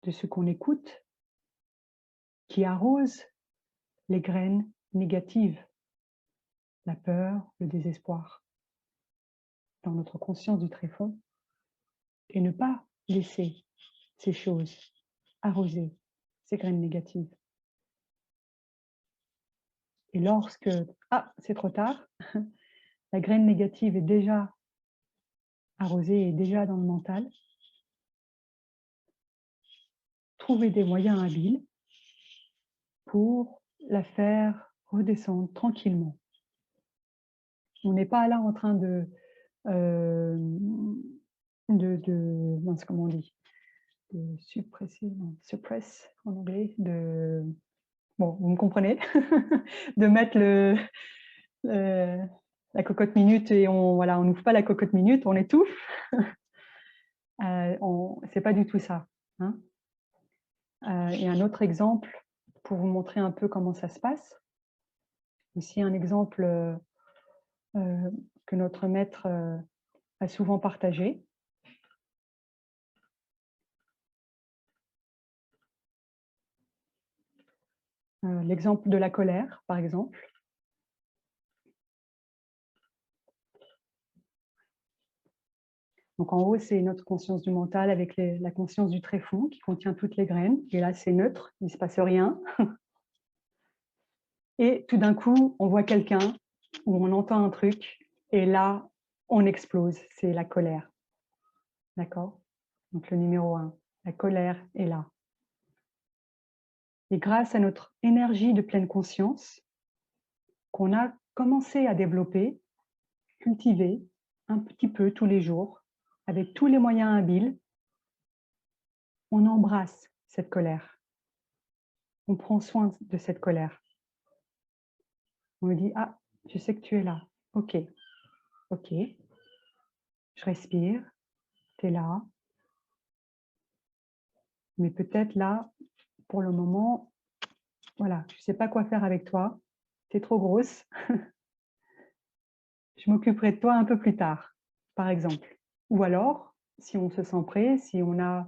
de ce qu'on écoute, qui arrose les graines négatives, la peur, le désespoir, dans notre conscience du tréfonds, et ne pas laisser ces choses arroser ces graines négatives. Et lorsque, ah, c'est trop tard, la graine négative est déjà arrosée, est déjà dans le mental, trouver des moyens habiles pour la faire redescendre tranquillement. On n'est pas là en train mince, comment on dit? De suppresser, non, suppress en anglais, bon, vous me comprenez? De mettre le la cocotte minute et on n'ouvre pas la cocotte minute, on étouffe. On C'est pas du tout ça, hein. Et un autre exemple pour vous montrer un peu comment ça se passe. Aussi un exemple, que notre maître, a souvent partagé. L'exemple de la colère, par exemple. Donc en haut, c'est notre conscience du mental avec la conscience du tréfonds qui contient toutes les graines. Et là, c'est neutre, il ne se passe rien. Et tout d'un coup, on voit quelqu'un ou on entend un truc et là, on explose. C'est la colère. D'accord? Donc le numéro 1, la colère est là. Et grâce à notre énergie de pleine conscience, qu'on a commencé à développer, cultiver un petit peu tous les jours, avec tous les moyens habiles, on embrasse cette colère. On prend soin de cette colère. On lui dit: «Ah, je sais que tu es là. OK, OK, je respire, tu es là. Mais peut-être là, pour le moment, voilà, je ne sais pas quoi faire avec toi. Tu es trop grosse. Je m'occuperai de toi un peu plus tard», par exemple. Ou alors, si on se sent prêt, si on a,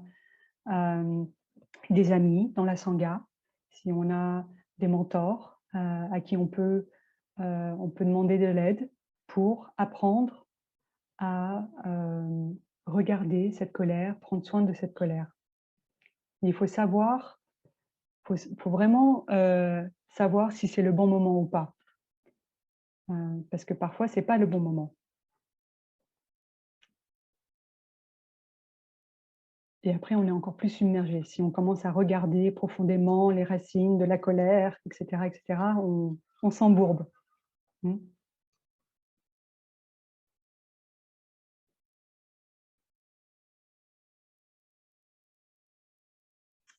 des amis dans la sangha, si on a des mentors, à qui on peut demander de l'aide pour apprendre à, regarder cette colère, prendre soin de cette colère. Il faut savoir, faut vraiment, savoir si c'est le bon moment ou pas, parce que parfois c'est pas le bon moment. Et après on est encore plus submergé. Si on commence à regarder profondément les racines de la colère et cetera, on s'embourbe. Mmh.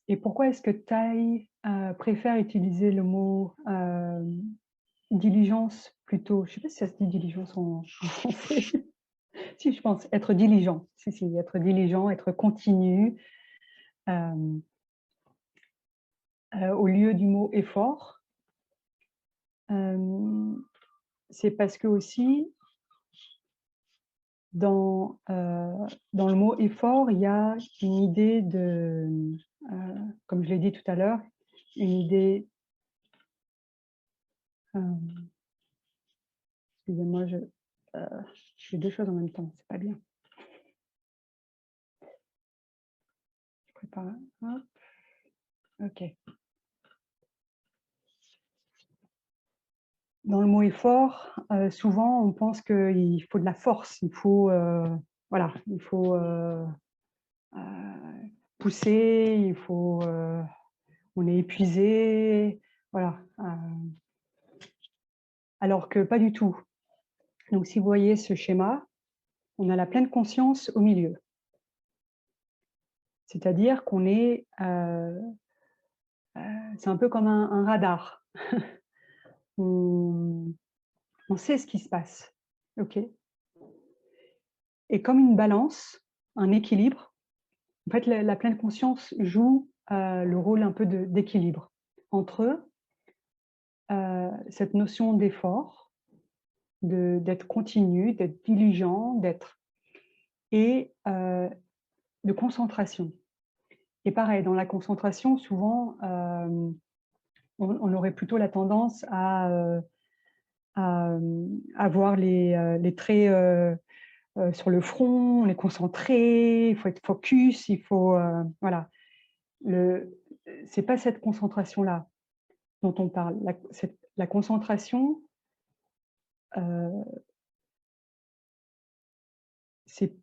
Et pourquoi est-ce que Tai, préfère utiliser le mot, diligence plutôt? Je ne sais pas si ça se dit diligence en français. Si, je pense, être diligent. Si, si, être diligent, être continu, hem, au lieu du mot effort. Hem, c'est parce que aussi dans, dans le mot effort, il y a une idée de, comme je l'ai dit tout à l'heure, une idée, excusez-moi, je fais 2 choses en même temps, c'est pas bien. Je prépare, hop, OK. Dans le mot effort, souvent on pense qu'il faut de la force, il faut, voilà, il faut, heu, pousser, on est épuisé, voilà, alors que pas du tout. Donc si vous voyez ce schéma, on a la pleine conscience au milieu. C'est-à-dire qu'on est, c'est un peu comme un radar. On on sait ce qui se passe, OK? Et comme une balance, un équilibre, en fait, la pleine conscience joue, le rôle un peu d'équilibre entre, cette notion d'effort, d'être continu, d'être diligent, et de concentration. Et pareil, dans la concentration, souvent, on aurait plutôt la tendance à avoir les traits, sur le front, on est concentré, il faut être focus, il faut, voilà. Le C'est pas cette concentration-là dont on parle. La concentration, heu, c'est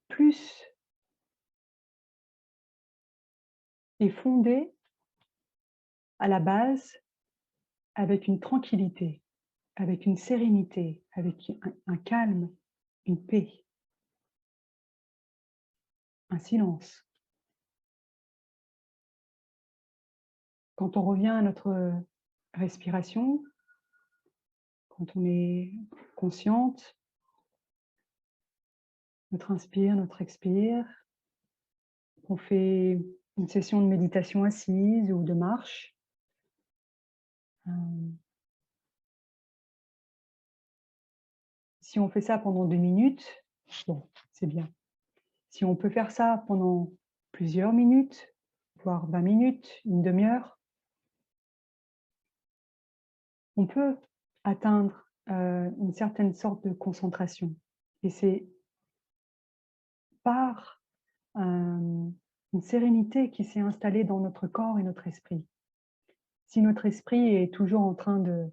plus est fondée à la base avec une tranquillité, avec une sérénité, avec un calme, une paix, un silence. Quand on revient à notre respiration, quand on est consciente, notre inspire, notre expire, on fait une session de méditation assise ou de marche. Si on fait ça pendant 2 minutes, bon, c'est bien. Si on peut faire ça pendant plusieurs minutes, voire 20 minutes, une demi-heure, on peut atteindre une certaine sorte de concentration. Et c'est par une sérénité qui s'est installée dans notre corps et notre esprit. Si notre esprit est toujours en train de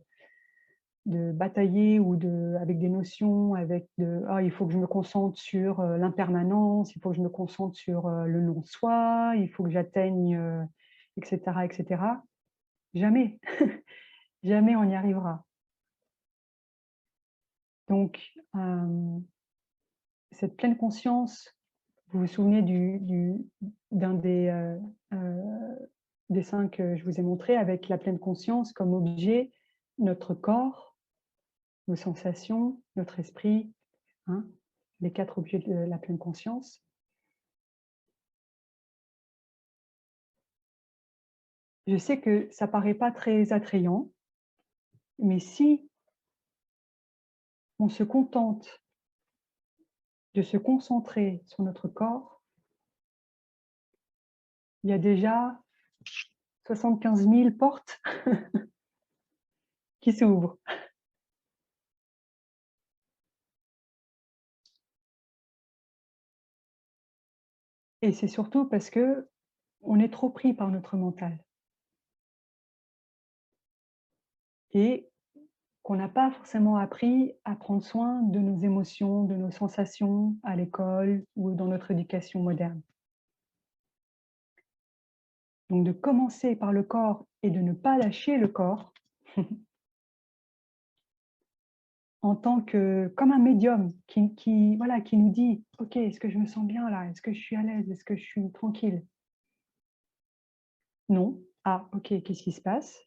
batailler ou avec des notions, avec «Ah, il faut que je me concentre sur l'impermanence, il faut que je me concentre sur le non-soi, il faut que j'atteigne, etc., etc.» Jamais, jamais on y arrivera. Donc, cette pleine conscience, vous vous souvenez d'un des dessins que je vous ai montré avec la pleine conscience comme objet, notre corps, nos sensations, notre esprit, hein, les 4 objets de la pleine conscience. Je sais que ça paraît pas très attrayant, mais si on se contente de se concentrer sur notre corps, il y a déjà 75 000 portes qui s'ouvrent. Et c'est surtout parce que on est trop pris par notre mental et qu'on n'a pas forcément appris à prendre soin de nos émotions, de nos sensations à l'école ou dans notre éducation moderne. Donc de commencer par le corps et de ne pas lâcher le corps en tant que comme un médium voilà, qui nous dit: «OK, est-ce que je me sens bien là? Est-ce que je suis à l'aise? Est-ce que je suis tranquille?» Non. «Ah OK, qu'est-ce qui se passe?»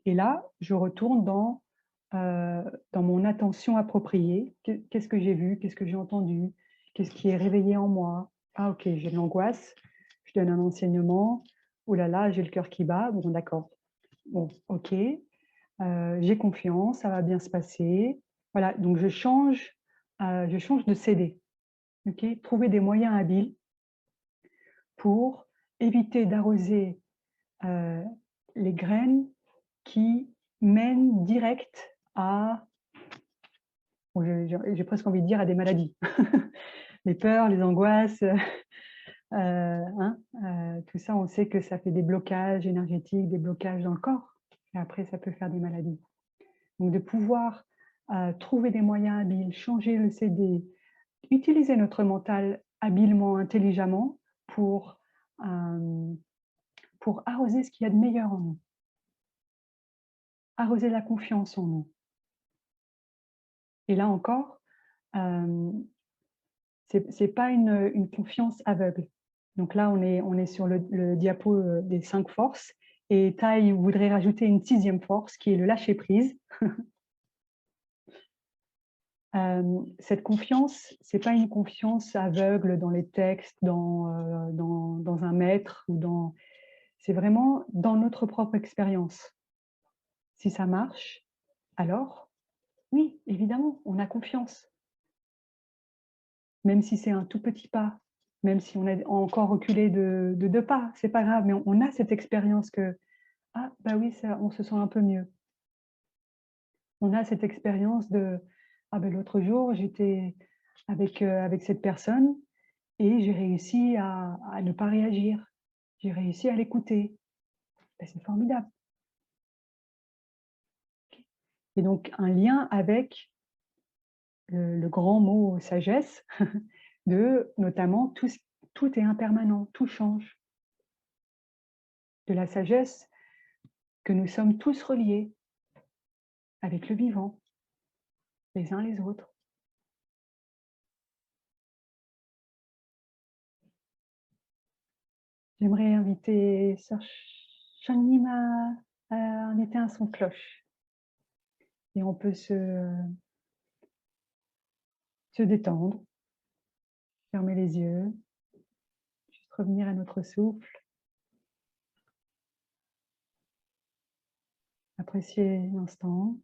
Et là, je retourne dans mon attention appropriée. Qu'est-ce que j'ai vu? Qu'est-ce que j'ai entendu? Qu'est-ce qui est réveillé en moi? Ah OK, j'ai de l'angoisse, je donne un enseignement. Oh là là, j'ai le cœur qui bat. Bon d'accord. Bon, OK, j'ai confiance, ça va bien se passer. Voilà, donc je change de CD, OK? Trouver des moyens habiles pour éviter d'arroser, heu, les graines qui mènent direct à bon, j'ai presque envie de dire à des maladies. Les peurs, les angoisses, hein, tout ça, on sait que ça fait des blocages énergétiques, des blocages dans le corps et après ça peut faire des maladies. Donc de pouvoir, trouver des moyens habiles, changer le CD, utiliser notre mental habilement, intelligemment hem, pour arroser ce qu'il y a de meilleur en nous, arroser la confiance en nous. Et là encore, hem, c'est pas une confiance aveugle. Donc là, on est sur le diapo, des 5 forces et Tai voudrait rajouter une 6e force qui est le lâcher prise. Cette confiance, c'est pas une confiance aveugle dans les textes, dans un maître ou dans c'est vraiment dans notre propre expérience. Si ça marche, alors oui, évidemment, on a confiance. Même si c'est un tout petit pas, même si on a encore reculé de 2 pas, c'est pas grave, mais on a cette expérience que: «Ah bah oui, ça on se sent un peu mieux». On a cette expérience de: «Ah ben l'autre jour, j'étais avec cette personne et j'ai réussi à ne pas réagir. J'ai réussi à l'écouter». Bah, c'est formidable. Et donc un lien avec le grand mot sagesse de notamment tout est impermanent, tout change. De la sagesse que nous sommes tous reliés avec le vivant, les uns les autres. J'aimerais inviter Sœur Shanima à inviter un son de cloche et on peut se détendre, fermer les yeux, juste revenir à notre souffle, apprécier l'instant.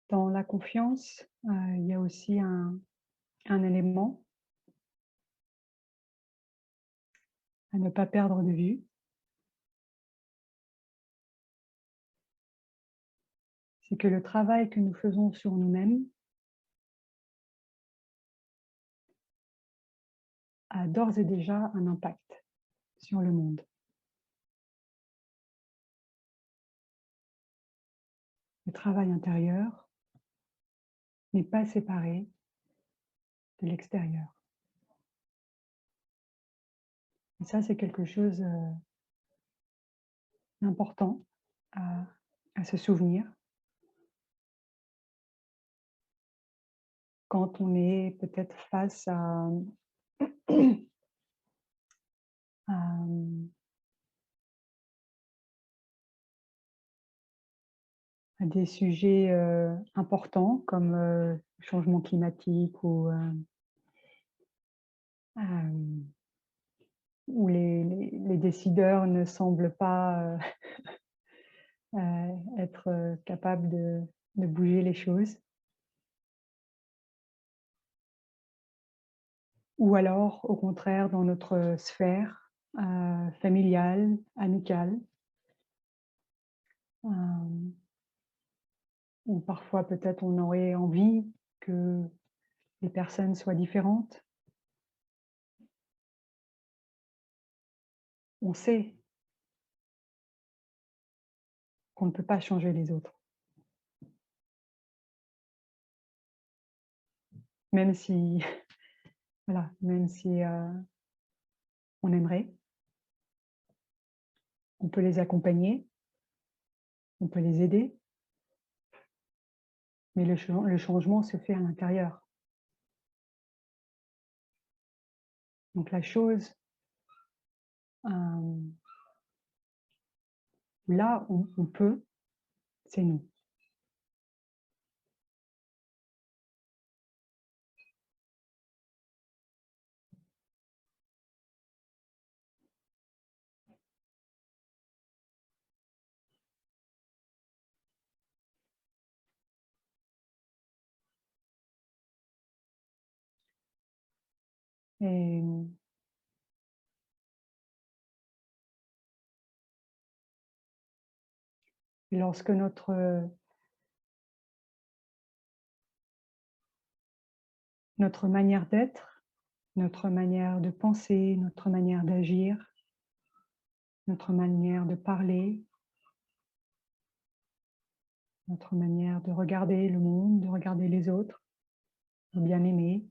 Dans la confiance, il y a aussi un élément à ne pas perdre de vue, c'est que le travail que nous faisons sur nous-mêmes a d'ores et déjà un impact sur le monde. Le travail intérieur n'est pas séparé de l'extérieur. Et ça, c'est quelque chose d'important à, à se souvenir quand on est peut-être face à, à des sujets importants comme le changement climatique euh, où les décideurs ne semblent pas être capables de bouger les choses. Ou alors, au contraire, dans notre sphère familiale, amicale, euh, où parfois peut-être on aurait envie que les personnes soient différentes. On sait qu'on ne peut pas changer les autres, même si, voilà, même si on aimerait. On peut les accompagner, on peut les aider, mais le changement se fait à l'intérieur. Donc la chose, là où on peut, c'est nous. Et lorsque notre manière d'être, notre manière de penser, notre manière d'agir, notre manière de parler, notre manière de regarder le monde, de regarder les autres, de bien aimer,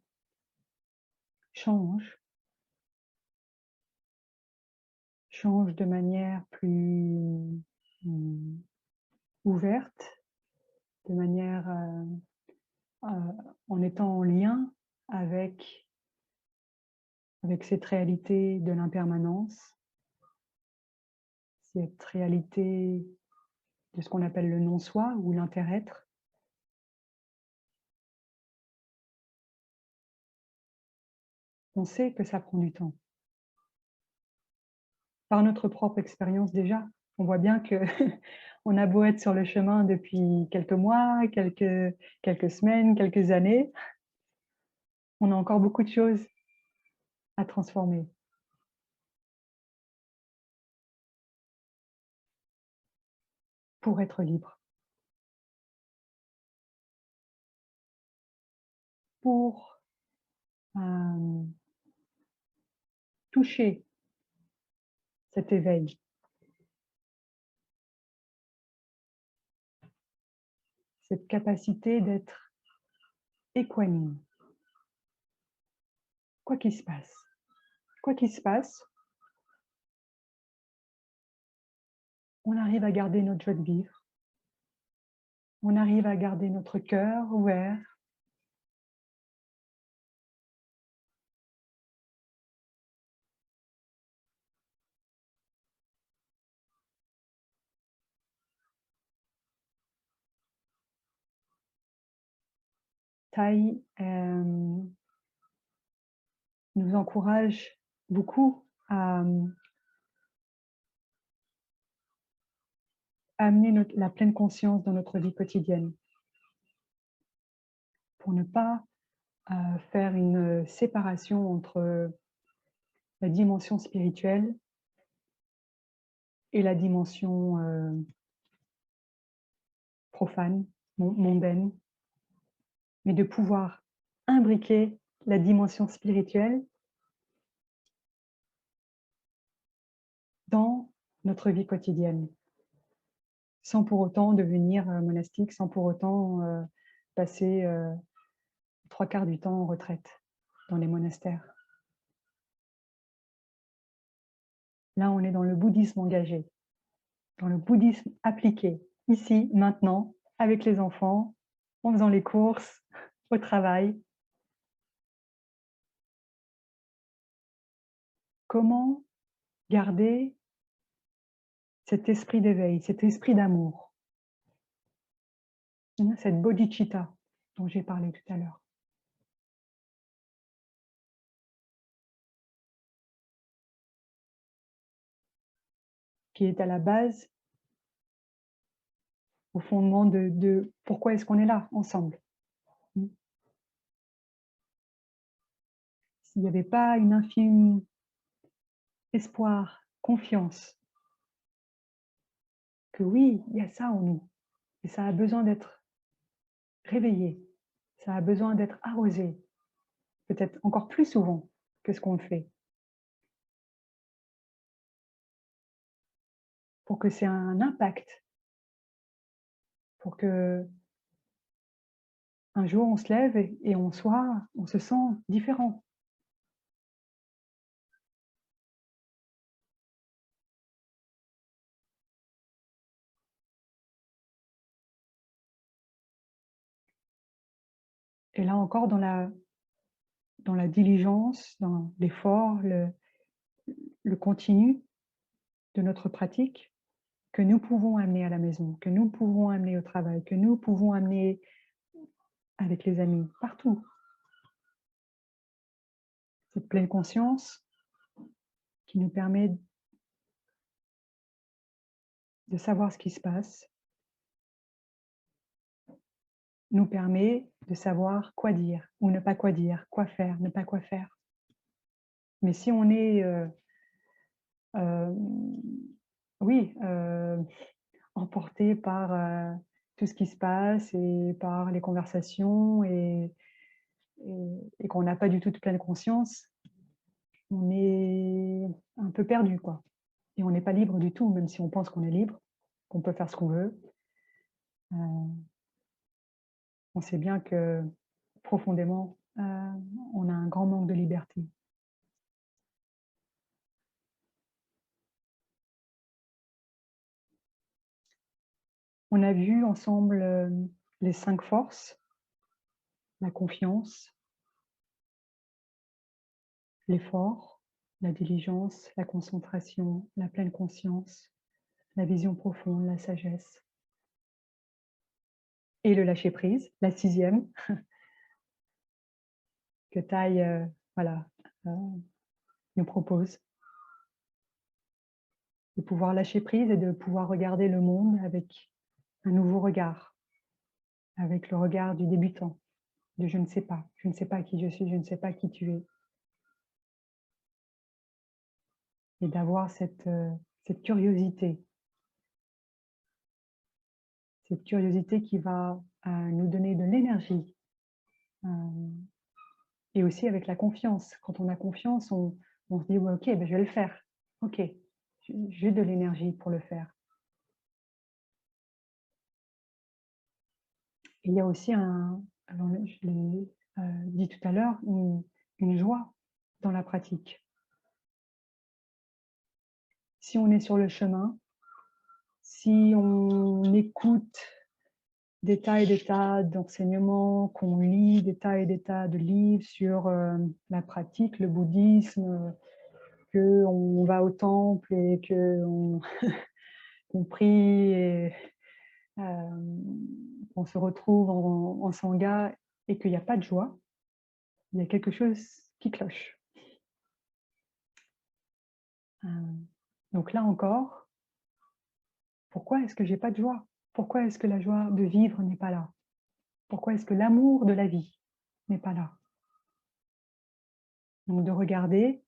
change, change de manière plus ouverte, de manière en étant en lien avec, avec cette réalité de l'impermanence, cette réalité de ce qu'on appelle le non-soi ou l'inter-être. On sait que ça prend du temps. Par notre propre expérience déjà, on voit bien que on a beau être sur le chemin depuis quelques mois, quelques semaines, quelques années, on a encore beaucoup de choses à transformer pour être libre, pour toucher cet éveil, cette capacité d'être équanime, quoi qu'il se passe. Quoi qu'il se passe, on arrive à garder notre joie de vivre, on arrive à garder notre cœur ouvert, Thaï nous encourage beaucoup à amener la pleine conscience dans notre vie quotidienne, pour ne pas faire une séparation entre la dimension spirituelle et la dimension profane, mondaine, mais de pouvoir imbriquer la dimension spirituelle dans notre vie quotidienne, sans pour autant devenir monastique, sans pour autant passer 3/4 du temps en retraite dans les monastères. Là, on est dans le bouddhisme engagé, dans le bouddhisme appliqué, ici, maintenant, avec les enfants, en faisant les courses, au travail. Comment garder cet esprit d'éveil, cet esprit d'amour, cette bodhicitta dont j'ai parlé tout à l'heure. Qui est à la base, au fondement de pourquoi est-ce qu'on est là ensemble. S'il n'y avait pas une infime espoir, confiance, que oui, il y a ça en nous, et ça a besoin d'être réveillé, ça a besoin d'être arrosé, peut-être encore plus souvent que ce qu'on le fait, pour que c'est un impact, pour que un jour on se lève et on se sent différent. Et là encore, dans la diligence, dans l'effort, le continu de notre pratique, que nous pouvons amener à la maison, que nous pouvons amener au travail, que nous pouvons amener avec les amis, partout. Cette pleine conscience qui nous permet de savoir ce qui se passe, nous permet de savoir quoi dire ou ne pas quoi dire, quoi faire, ne pas quoi faire. Mais si on est, oui, emporté par, tout ce qui se passe et par les conversations et qu'on n'a pas du tout de pleine conscience, on est un peu perdu, quoi. Et on n'est pas libre du tout, même si on pense qu'on est libre, qu'on peut faire ce qu'on veut. On sait bien que profondément, on a un grand manque de liberté. On a vu ensemble, les 5 forces, la confiance, l'effort, la diligence, la concentration, la pleine conscience, la vision profonde, la sagesse et le lâcher prise, la 6e que Tai, voilà, nous propose. De pouvoir lâcher prise et de pouvoir regarder le monde avec un nouveau regard, avec le regard du débutant, de je ne sais pas qui je suis, je ne sais pas qui tu es. Et d'avoir cette curiosité qui va nous donner de l'énergie. Et aussi avec la confiance. Quand on a confiance, on se dit ouais, ok, ben je vais le faire. Ok, j'ai de l'énergie pour le faire. Et il y a aussi alors je l'ai dit tout à l'heure, une joie dans la pratique. Si on est sur le chemin, si on écoute des tas et des tas d'enseignements, qu'on lit des tas et des tas de livres sur la pratique, le bouddhisme, qu'on va au temple et qu'on qu'on prie et qu'on se retrouve en sangha et qu'il n'y a pas de joie, il y a quelque chose qui cloche. Donc là encore, pourquoi est-ce que j'ai pas de joie? Pourquoi est-ce que la joie de vivre n'est pas là? Pourquoi est-ce que l'amour de la vie n'est pas là? Donc de regarder,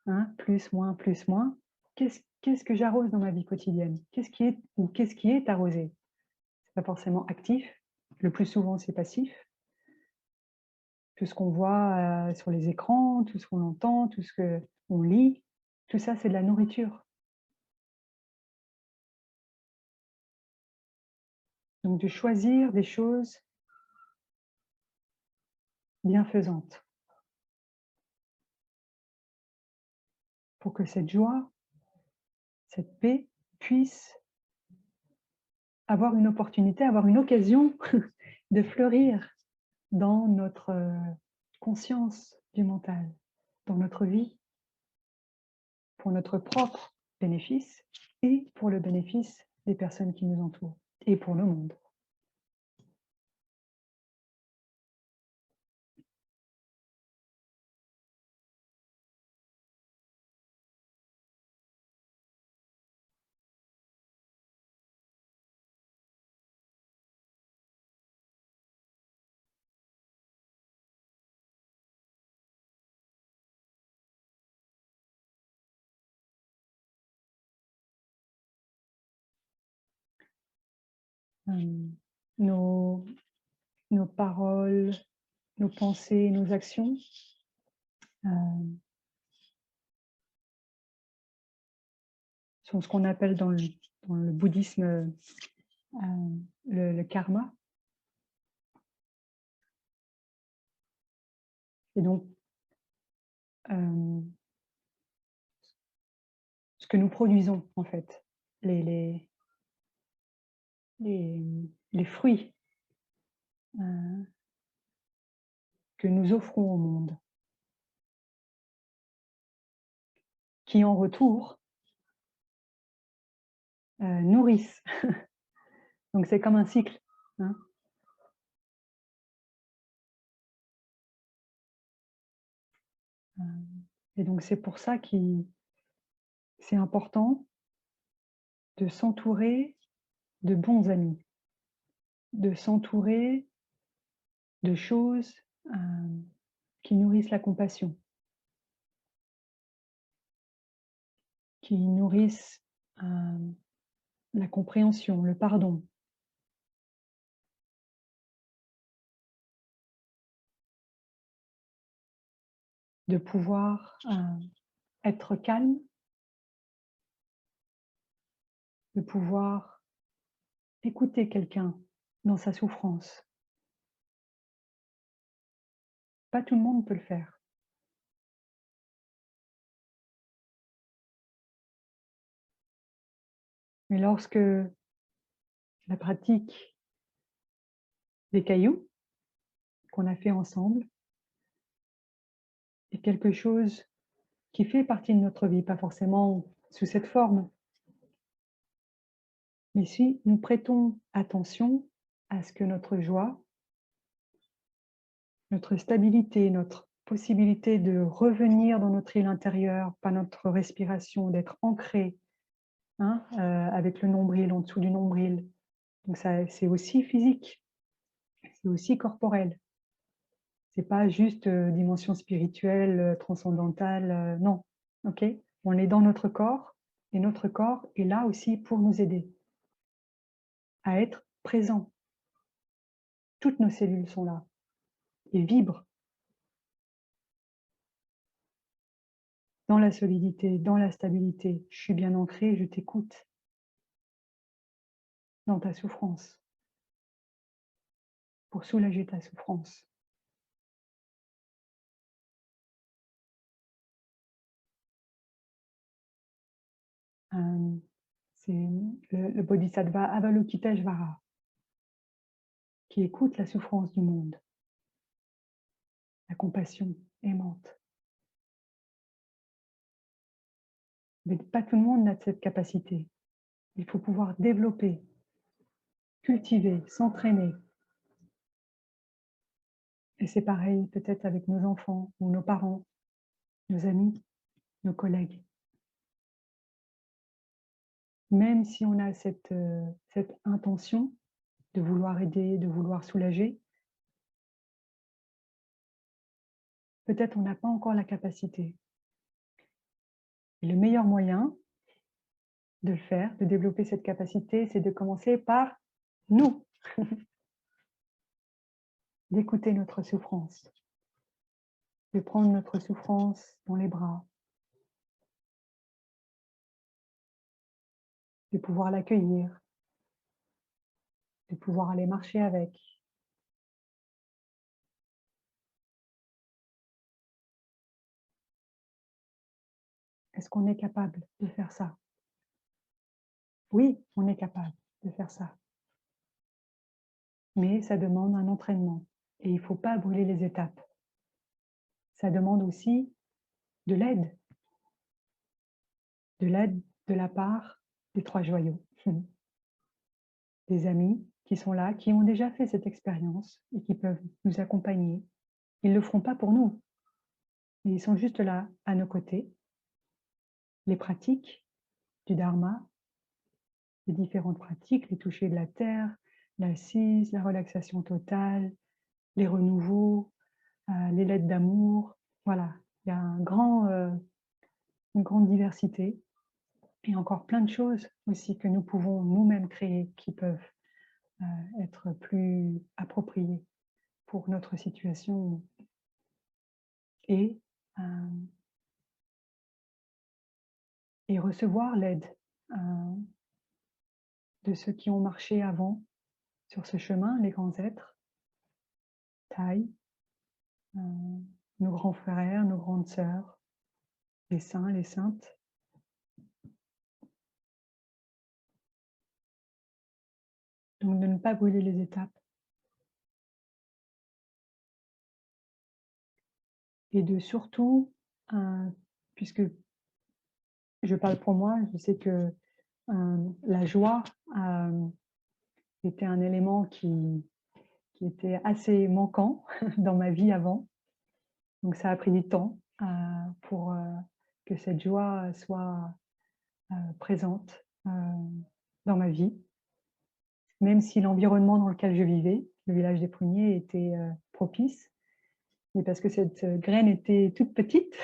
hein, plus, moins, qu'est-ce que j'arrose dans ma vie quotidienne? Qu'est-ce qui est arrosé? C'est pas forcément actif, le plus souvent c'est passif. Tout ce qu'on voit sur les écrans, tout ce qu'on entend, tout ce qu'on lit, tout ça c'est de la nourriture. Donc de choisir des choses bienfaisantes pour que cette joie, cette paix puisse avoir une opportunité, avoir une occasion de fleurir dans notre conscience du mental, dans notre vie, pour notre propre bénéfice et pour le bénéfice des personnes qui nous entourent et pour le monde. Nos, nos paroles, nos pensées, nos actions sont ce qu'on appelle dans le bouddhisme le karma. Et donc, ce que nous produisons, en fait, les, les, les fruits que nous offrons au monde, qui en retour nourrissent. Donc c'est comme un cycle. Hein. Et donc c'est pour ça que c'est important de s'entourer de bons amis, de s'entourer de choses qui nourrissent la compassion.
qui nourrissent la compréhension, le pardon. De pouvoir être calme, de pouvoir écouter quelqu'un dans sa souffrance. Pas tout le monde peut le faire. Mais lorsque la pratique des cailloux qu'on a fait ensemble est quelque chose qui fait partie de notre vie, pas forcément sous cette forme, mais si nous prêtons attention à ce que notre joie, notre stabilité, notre possibilité de revenir dans notre île intérieure, par notre respiration, d'être ancré, hein, avec le nombril, en dessous du nombril. Donc ça, c'est aussi physique, c'est aussi corporel. C'est pas juste dimension spirituelle, transcendantale, non. Ok. On est dans notre corps et notre corps est là aussi pour nous aider à être présent. Toutes nos cellules sont là et vibrent dans la solidité, dans la stabilité. Je suis bien ancrée, je t'écoute dans ta souffrance pour soulager ta souffrance. C'est le Bodhisattva Avalokiteshvara qui écoute la souffrance du monde, la compassion aimante. Mais pas tout le monde n'a cette capacité. Il faut pouvoir développer, cultiver, s'entraîner. Et c'est pareil peut-être avec nos enfants ou nos parents, nos amis, nos collègues. Même si on a cette intention de vouloir aider, de vouloir soulager, peut-être on n'a pas encore la capacité. Et le meilleur moyen de le faire, de développer cette capacité, c'est de commencer par nous, d'écouter notre souffrance, de prendre notre souffrance dans les bras, de pouvoir l'accueillir, de pouvoir aller marcher avec. Est-ce qu'on est capable de faire ça? Oui, on est capable de faire ça. Mais ça demande un entraînement et il ne faut pas brûler les étapes. Ça demande aussi de l'aide de la part des trois joyaux, des amis qui sont là, qui ont déjà fait cette expérience et qui peuvent nous accompagner. Ils ne le feront pas pour nous, mais ils sont juste là, à nos côtés. Les pratiques du Dharma, les différentes pratiques, les touchers de la terre, l'assise, la relaxation totale, les renouveaux, les lettres d'amour. Voilà, il y a une grande diversité et encore plein de choses aussi que nous pouvons nous-mêmes créer qui peuvent être plus appropriées pour notre situation et, euh, et recevoir l'aide de ceux qui ont marché avant sur ce chemin, les grands êtres, Thaï, nos grands frères, nos grandes sœurs, les saints, les saintes. Donc de ne pas brûler les étapes et de surtout, puisque je parle pour moi, je sais que la joie était un élément qui était assez manquant dans ma vie avant. Donc ça a pris du temps pour que cette joie soit présente dans ma vie, même si l'environnement dans lequel je vivais, le village des Pruniers, était propice, mais parce que cette graine était toute petite,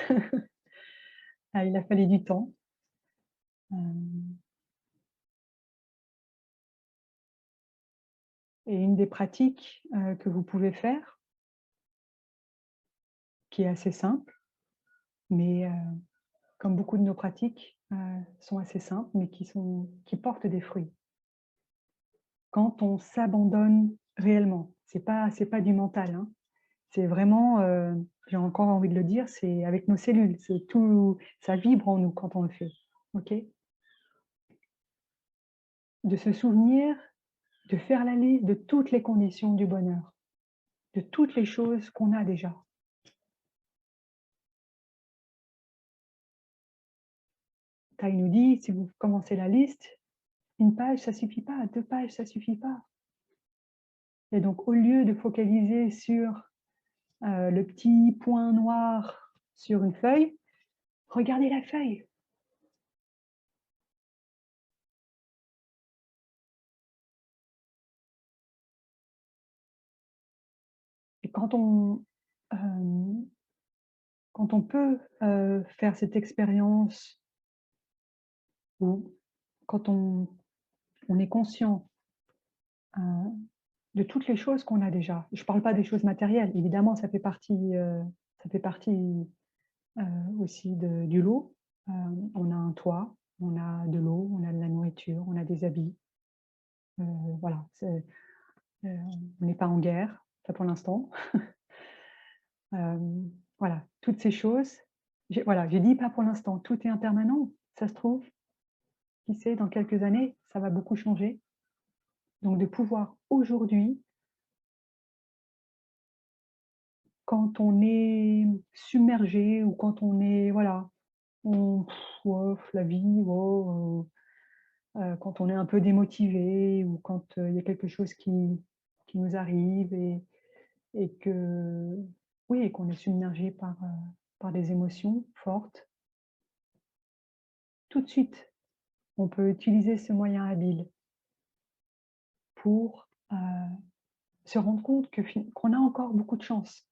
il a fallu du temps. Et une des pratiques que vous pouvez faire, qui est assez simple, mais comme beaucoup de nos pratiques sont assez simples, mais qui portent des fruits. Quand on s'abandonne réellement, c'est pas du mental, hein. C'est vraiment, j'ai encore envie de le dire, c'est avec nos cellules, c'est tout, ça vibre en nous quand on le fait, OK? De se souvenir, de faire la liste de toutes les conditions du bonheur, de toutes les choses qu'on a déjà. Tai nous dit, si vous commencez la liste, une page, ça suffit pas, 2 pages, ça suffit pas. Et donc au lieu de focaliser sur, le petit point noir sur une feuille, regardez la feuille. Et quand on peut, faire cette expérience, ou quand on est conscient, de toutes les choses qu'on a déjà. Je ne parle pas des choses matérielles, évidemment ça fait partie, aussi du lot. On a un toit, on a de l'eau, on a de la nourriture, on a des habits. Voilà, on n'est pas en guerre, pas pour l'instant. Voilà, toutes ces choses, j'ai dit pas pour l'instant, tout est impermanent, ça se trouve, qui sait, dans quelques années, ça va beaucoup changer. Donc de pouvoir aujourd'hui, quand on est submergé ou quand on est, voilà, on ouais, la vie, oh, quand on est un peu démotivé ou quand, il y a quelque chose qui nous arrive et que oui, et qu'on est submergé par des émotions fortes, tout de suite, on peut utiliser ce moyen habile pour, se rendre compte qu'on a encore beaucoup de chance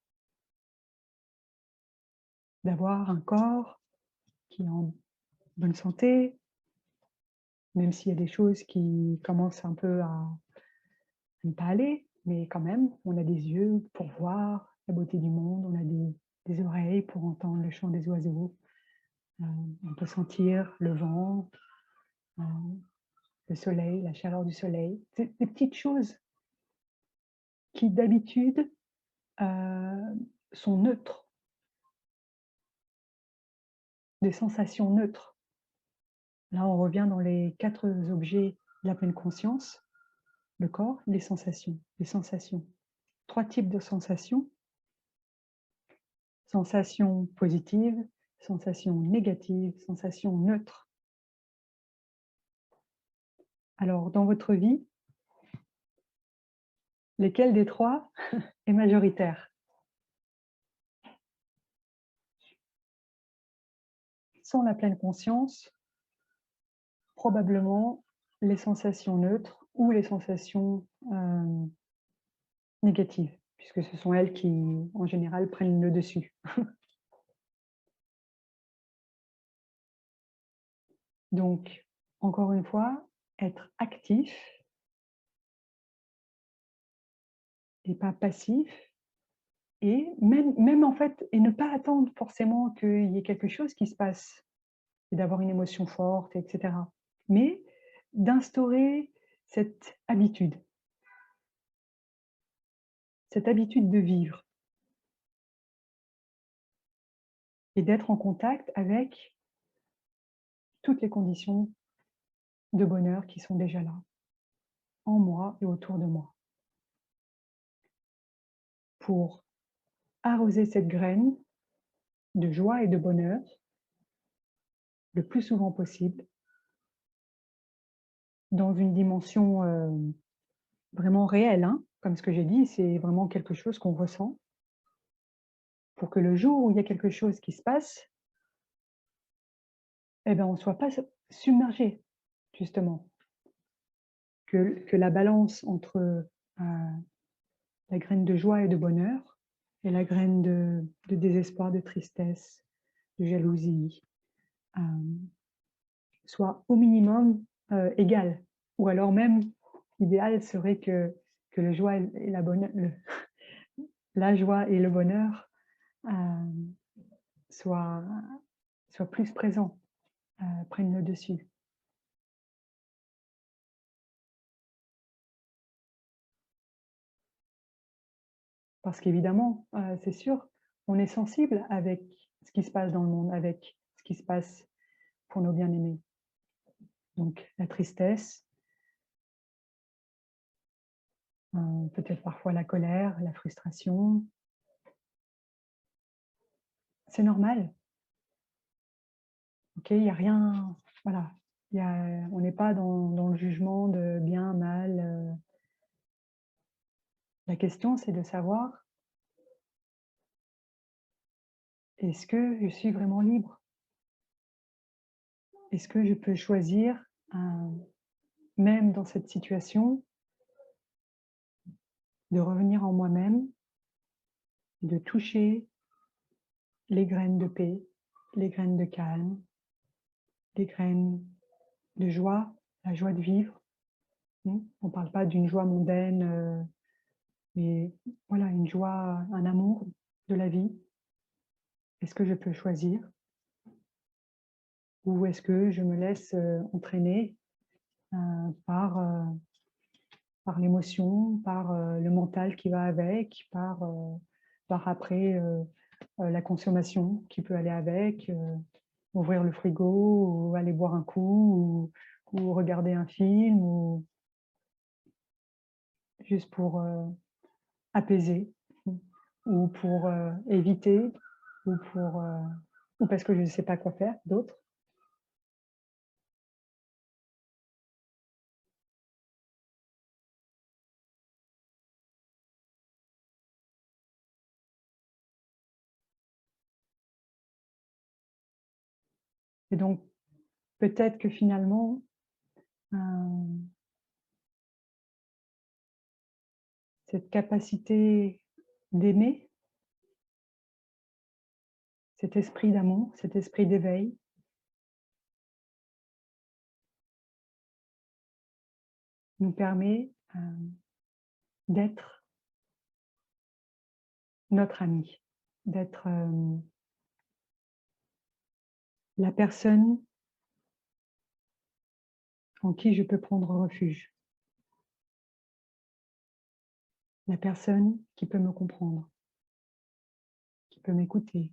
d'avoir un corps qui est en bonne santé, même s'il y a des choses qui commencent un peu à ne pas aller, mais quand même, on a des yeux pour voir la beauté du monde, on a des oreilles pour entendre le chant des oiseaux, on peut sentir le vent, heu, le soleil, la chaleur du soleil. C'est des petites choses qui d'habitude, sont neutres, des sensations neutres. Là, on revient dans les 4 objets de la pleine conscience: le corps, les sensations, les sensations. 3 types de sensations: sensations positives, sensations négatives, sensations neutres. Alors, dans votre vie, lesquelles des 3 est majoritaire? Sans la pleine conscience, probablement les sensations neutres ou les sensations, négatives, puisque ce sont elles qui, en général, prennent le dessus. Donc, encore une fois, être actif et pas passif, et même en fait, et ne pas attendre forcément qu'il y ait quelque chose qui se passe et d'avoir une émotion forte, et cetera. Mais d'instaurer cette habitude de vivre et d'être en contact avec toutes les conditions de bonheur qui sont déjà là, en moi et autour de moi, pour arroser cette graine de joie et de bonheur le plus souvent possible, dans une dimension, vraiment réelle, hein. Comme ce que j'ai dit, c'est vraiment quelque chose qu'on ressent, pour que le jour où il y a quelque chose qui se passe, eh ben, on ne soit pas submergé, justement. Que la balance entre, la graine de joie et de bonheur et la graine de désespoir, de tristesse, de jalousie, hem, soit au minimum égale. Ou alors même, l'idéal serait que le joie et la bonne, la joie et le bonheur euh, soient, soient plus présents, prennent le dessus. Parce qu'évidemment, c'est sûr, on est sensible avec ce qui se passe dans le monde, avec ce qui se passe pour nos bien-aimés. Donc la tristesse, peut-être parfois la colère, la frustration, c'est normal. OK, il y a rien, voilà, on n'est pas dans le jugement de bien, mal. La question, c'est de savoir, est-ce que je suis vraiment libre? Est-ce que je peux choisir, même dans cette situation, de revenir en moi-même, de toucher les graines de paix, les graines de calme, les graines de joie, la joie de vivre. On ne parle pas d'une joie mondaine, mais voilà, une joie, un amour de la vie. Est-ce que je peux choisir? Ou est-ce que je me laisse entraîner par, par l'émotion, par le mental qui va avec, par après la consommation qui peut aller avec, ouvrir le frigo ou aller boire un coup ou regarder un film ou juste pour apaiser ou pour éviter ou pour ou parce que je ne sais pas quoi faire d'autre. Et donc peut-être que finalement, euh, cette capacité d'aimer, cet esprit d'amour, cet esprit d'éveil, nous permet d'être notre ami, d'être la personne en qui je peux prendre refuge, la personne qui peut me comprendre, qui peut m'écouter,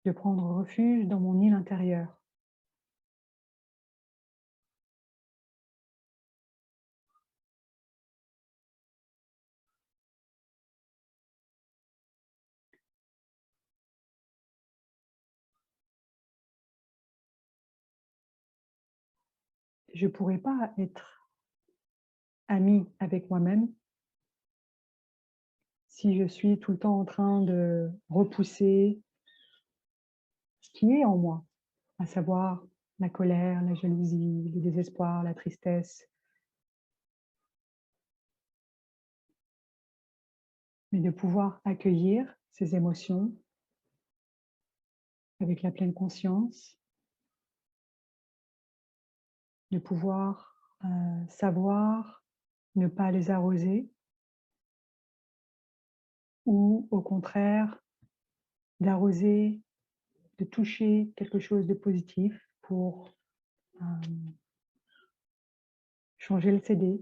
de prendre refuge dans mon île intérieure. Je ne pourrais pas être amie avec moi-même si je suis tout le temps en train de repousser ce qui est en moi, à savoir la colère, la jalousie, le désespoir, la tristesse, mais de pouvoir accueillir ces émotions avec la pleine conscience, de pouvoir savoir ne pas les arroser ou au contraire d'arroser, de toucher quelque chose de positif pour changer le CD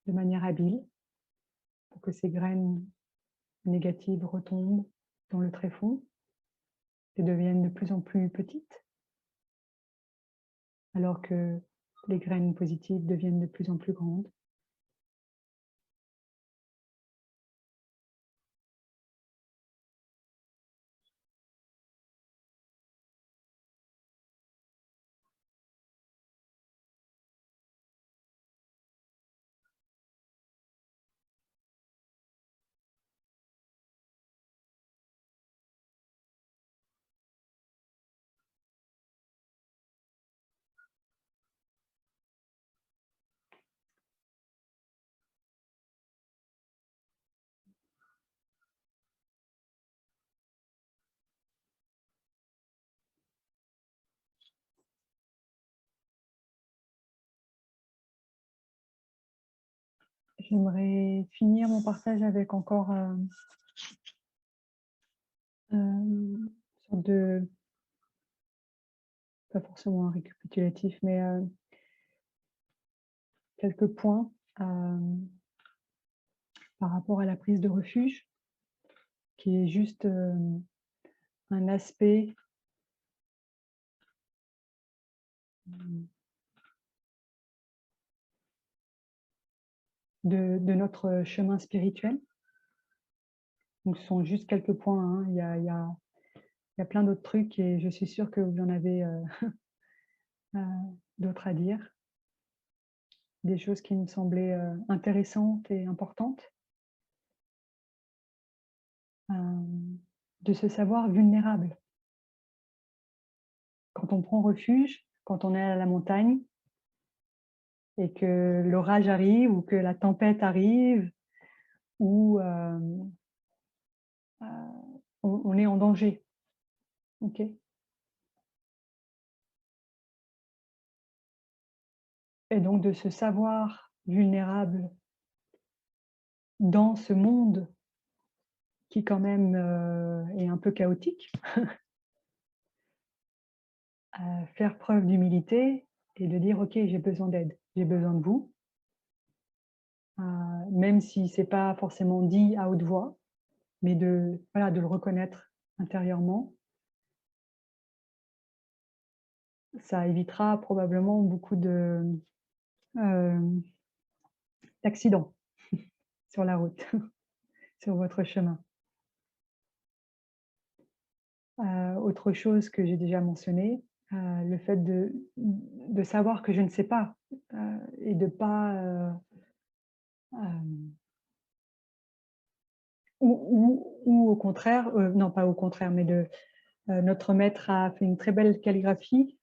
de manière habile pour que ces graines négatives retombent dans le tréfonds et deviennent de plus en plus petites, alors que les graines positives deviennent de plus en plus grandes. J'aimerais finir mon partage avec encore une sorte de, pas forcément un récapitulatif, mais quelques points par rapport à la prise de refuge, qui est juste un aspect de notre chemin spirituel. Donc, ce sont juste quelques points, hein. Il y a plein d'autres trucs et je suis sûre que vous en avez d'autres à dire. Des choses qui me semblaient intéressantes et importantes. De se savoir vulnérable. Quand on prend refuge, quand on est à la montagne et que l'orage arrive ou que la tempête arrive ou on est en danger. OK? Et donc de se savoir vulnérable dans ce monde qui quand même est un peu chaotique, faire preuve d'humilité et de dire: «OK, j'ai besoin d'aide, j'ai besoin de vous». Même si c'est pas forcément dit à haute voix, mais voilà, de le reconnaître intérieurement. Ça évitera probablement beaucoup d'accidents sur la route, sur votre chemin. Autre chose que j'ai déjà mentionné, le fait de savoir que je ne sais pas, et de pas, hem, ou au contraire, non pas au contraire, mais notre maître a fait une très belle calligraphie,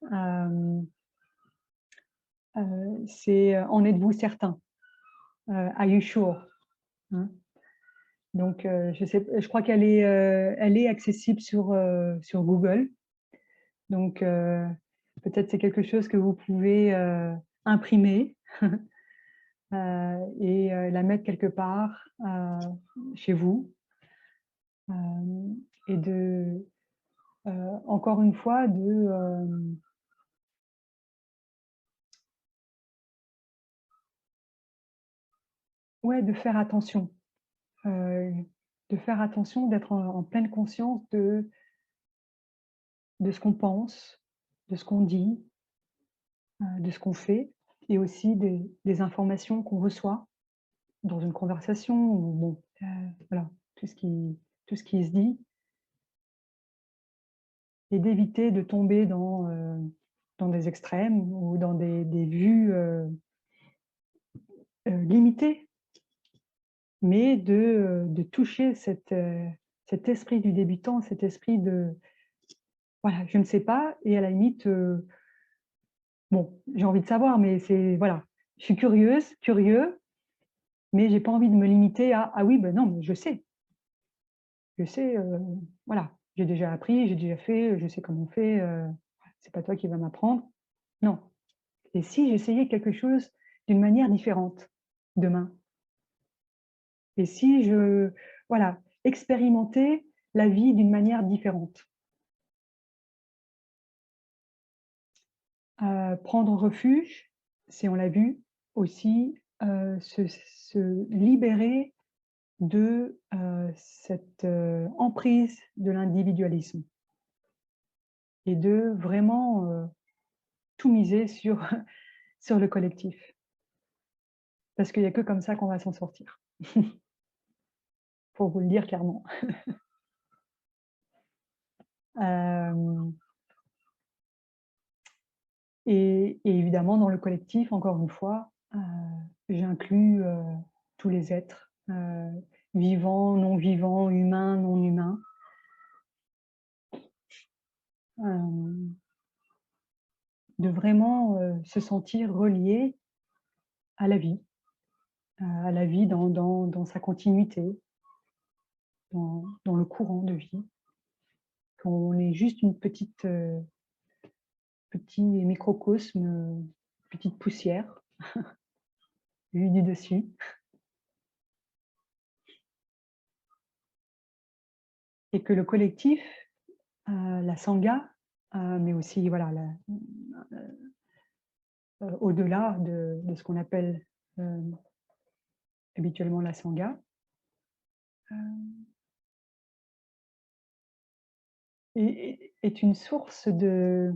c'est, «En êtes-vous certain?» «Are you sure?» hein. Donc je crois elle est accessible sur Google. Donc peut-être c'est quelque chose que vous pouvez, imprimer, et la mettre quelque part, chez vous. Et encore une fois, ouais, heu, de faire attention, d'être en pleine conscience de ce qu'on pense, de ce qu'on dit, de ce qu'on fait et aussi des informations qu'on reçoit dans une conversation ou bon, voilà, tout ce qui se dit et d'éviter de tomber dans des extrêmes ou dans des vues, limitées, mais de toucher cet esprit du débutant, cet esprit de: «Voilà, je ne sais pas» et à la limite, bon, j'ai envie de savoir, mais c'est voilà, je suis curieuse, curieux, mais j'ai pas envie de me limiter à: «Ah oui, ben non, mais je sais, voilà, j'ai déjà appris, j'ai déjà fait, je sais comment on fait, c'est pas toi qui vas m'apprendre». Non. Et si j'essayais quelque chose d'une manière différente demain? Et si voilà, expérimenter la vie d'une manière différente? Prendre refuge, c'est on l'a vu aussi, se libérer de, cette, emprise de l'individualisme et de vraiment, tout miser sur sur le collectif. Parce qu'il y a que comme ça qu'on va s'en sortir. Pour vous le dire clairement. Hem et évidemment dans le collectif, encore une fois, j'inclus, tous les êtres, vivants, non vivants, humains, non humains. Hem, de vraiment, se sentir relié à la vie dans sa continuité, dans le courant de vie. Qu'on est juste une petite, petit microcosme, petite poussière, vue du dessus. et que le collectif, la sangha, mais aussi voilà, au-delà de ce qu'on appelle habituellement la sangha, est une source de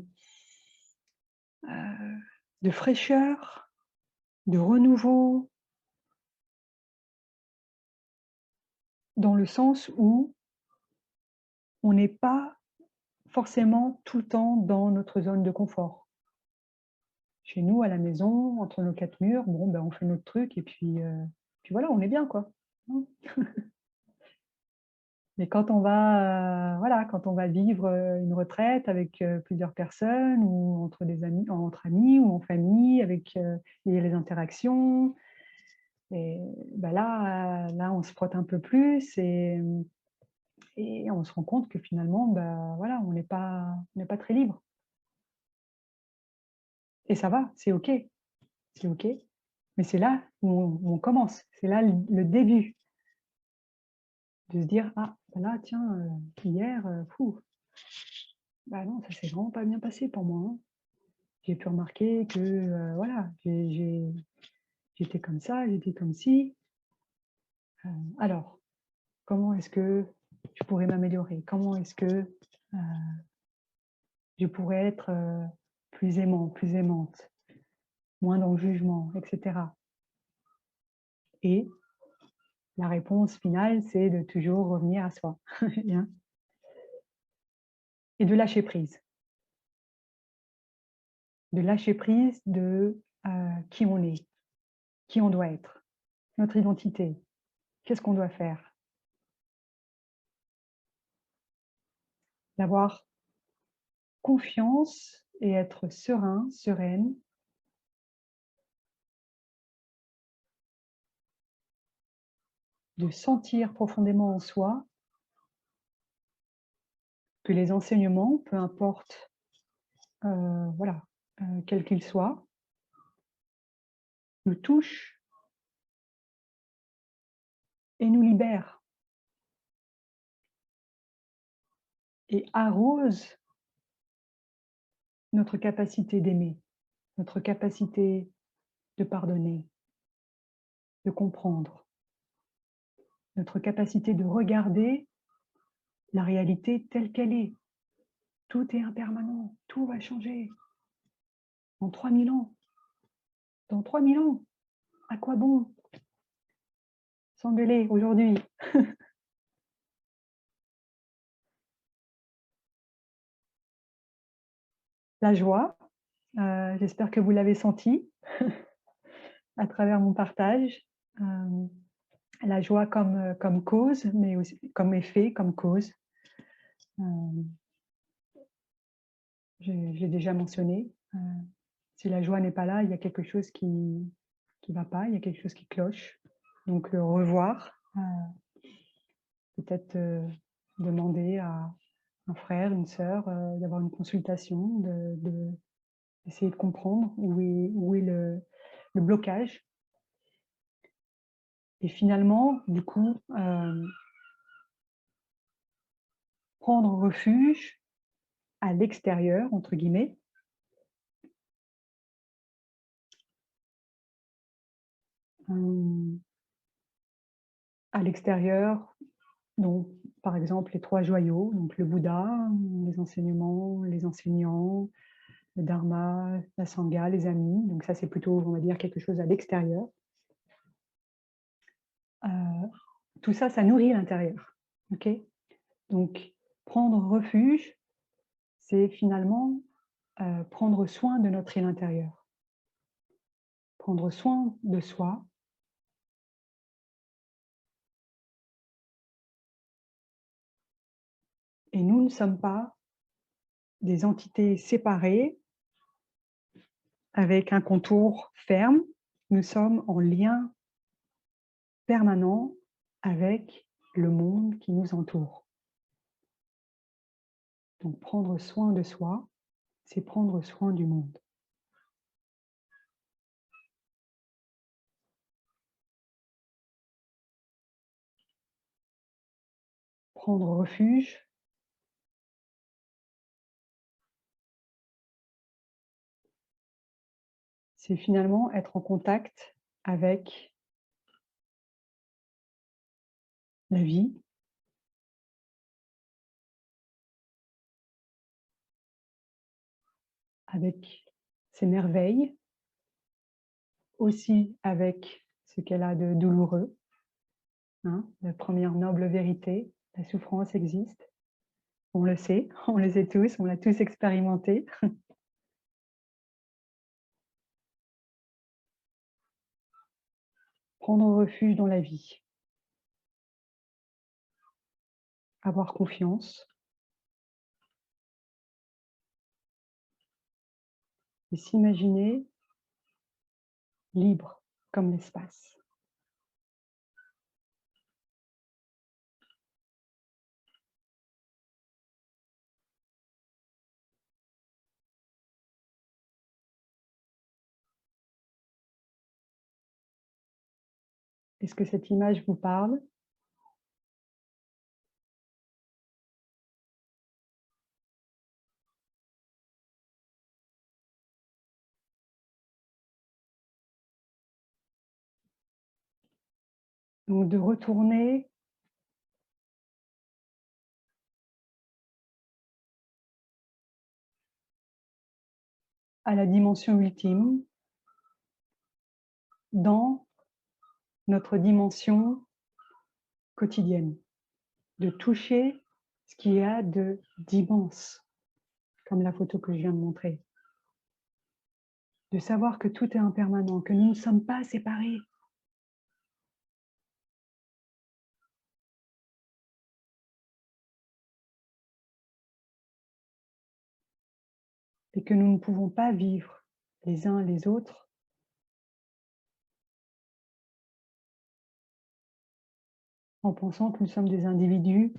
fraîcheur, de renouveau, dans le sens où on n'est pas forcément tout le temps dans notre zone de confort. Chez nous, à la maison, entre nos 4 murs, bon, ben, on fait notre truc et puis voilà, on est bien, quoi. Hein. Mais quand on va, voilà, quand on va vivre, une retraite avec, plusieurs personnes ou entre des amis entre amis ou en famille avec, et les interactions et bah, là, on se frotte un peu plus et on se rend compte que finalement, bah, voilà, on n'est pas très libre et ça va, c'est OK. Mais c'est là où on commence, c'est là le début de se dire: «Ah, bah, là, tiens, hier, fou, bah, non, ça s'est vraiment pas bien passé pour moi, hein». J'ai pu remarquer que, voilà, j'étais comme ça, j'étais comme ci. Alors, comment est-ce que je pourrais m'améliorer? Comment est-ce que, je pourrais être, plus aimant, plus aimante, moins dans le jugement, et cetera? Et la réponse finale, c'est de toujours revenir à soi, hein, et de lâcher prise. De lâcher prise de, qui on est, qui on doit être, notre identité, qu'est-ce qu'on doit faire? D'avoir confiance et être serein, sereine, de sentir profondément en soi que les enseignements, peu importe, voilà, quels qu'ils soient, nous touchent et nous libèrent et arrosent notre capacité d'aimer, notre capacité de pardonner, de comprendre, notre capacité de regarder la réalité telle qu'elle est. Tout est impermanent, tout va changer. Dans 3000 ans, dans 3000 ans, à quoi bon s'engueuler aujourd'hui? La joie, j'espère que vous l'avez senti à travers mon partage. Hem, la joie comme cause, mais aussi comme effet, comme cause. Hem, j'ai déjà mentionné, si la joie n'est pas là, il y a quelque chose qui va pas, il y a quelque chose qui cloche. Donc le revoir, peut-être, demander à un frère, une sœur, d'avoir une consultation, d'essayer de comprendre où est le blocage et finalement, du coup, prendre refuge «à l'extérieur» entre guillemets, hem, à l'extérieur, donc par exemple les 3 joyaux, donc le Bouddha, les enseignements, les enseignants, le dharma, la sangha, les amis, donc ça c'est plutôt, on va dire, quelque chose à l'extérieur. Heu, tout ça, ça nourrit l'intérieur, OK? Donc prendre refuge, c'est finalement, prendre soin de notre île intérieure. Prendre soin de soi et nous ne sommes pas des entités séparées avec un contour ferme. Nous sommes en lien permanent avec le monde qui nous entoure. Donc prendre soin de soi, c'est prendre soin du monde. prendre refuge. C'est finalement être en contact avec la vie, avec ses merveilles, aussi avec ce qu'elle a de douloureux. Hein, la première noble vérité, la souffrance existe. On le sait, on le sait tous, on l'a tous expérimenté. Prendre refuge dans la vie. Avoir confiance. Et s'imaginer libre comme l'espace. Est-ce que cette image vous parle? Donc de retourner à la dimension ultime, dans notre dimension quotidienne, de toucher ce qu'il y a d'immense, comme la photo que je viens de montrer. De savoir que tout est impermanent, que nous ne sommes pas séparés. Et que nous ne pouvons pas vivre les uns les autres en pensant que nous sommes des individus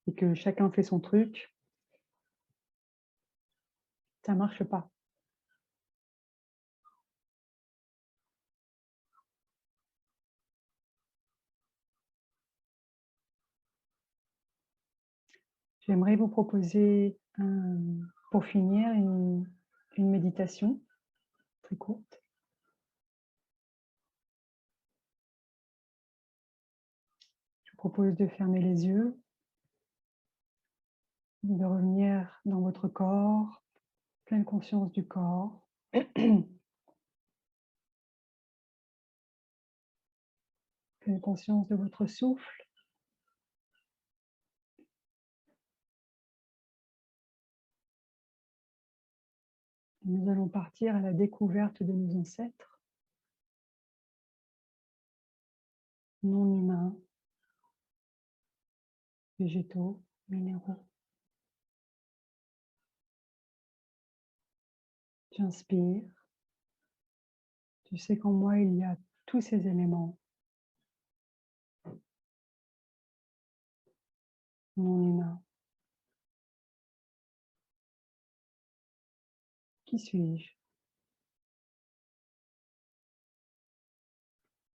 et que chacun fait son truc. Ça ne marche pas. J'aimerais vous proposer, pour finir, une méditation très courte. Je vous propose de fermer les yeux, de revenir dans votre corps, pleine conscience du corps. Pleine conscience de votre souffle. Nous allons partir à la découverte de nos ancêtres non humains, végétaux, minéraux. J'inspire. Tu sais qu'en moi, il y a tous ces éléments non humains. Qui suis-je?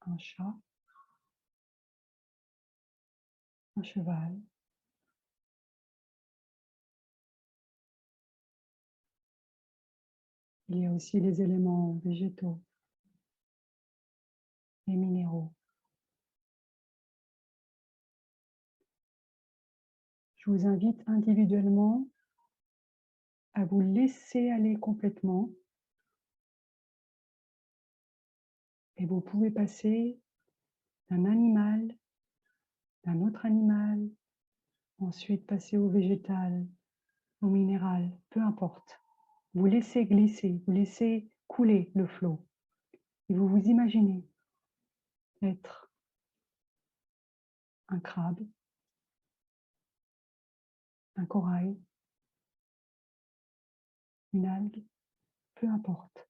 Un chat? Un cheval? Il y a aussi les éléments végétaux et minéraux. Je vous invite individuellement à vous laisser aller complètement et vous pouvez passer d'un animal, d'un autre animal, ensuite passer au végétal, au minéral, peu importe. Vous laissez glisser, vous laissez couler le flot et vous vous imaginez être un crabe, un corail, une algue, peu importe.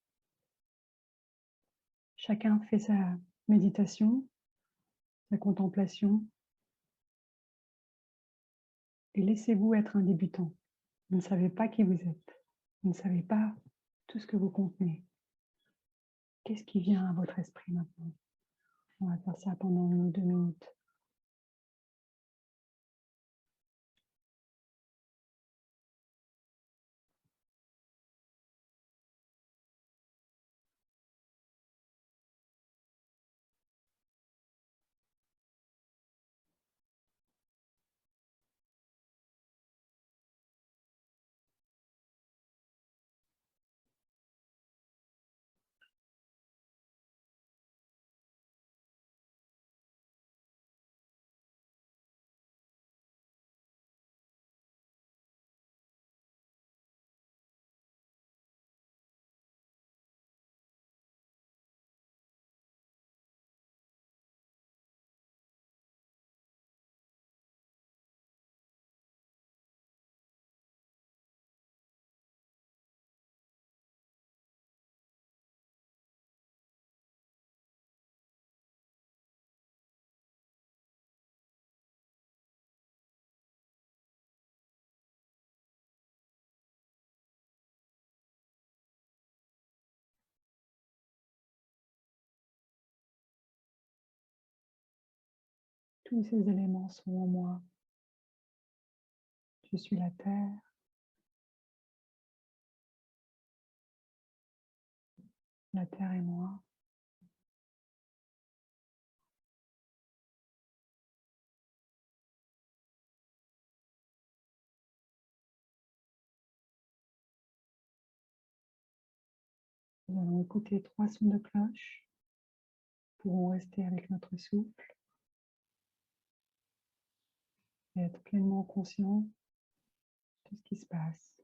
Chacun fait sa méditation, sa contemplation et laissez-vous être un débutant. Vous ne savez pas qui vous êtes, vous ne savez pas tout ce que vous contenez. Qu'est-ce qui vient à votre esprit maintenant? On va faire ça pendant 1 ou 2 minutes. Tous ces éléments sont en moi. Je suis la terre. La terre est moi. Nous allons écouter 3 sons de cloche. Nous pourrons rester avec notre souffle et être pleinement conscients de ce qui se passe.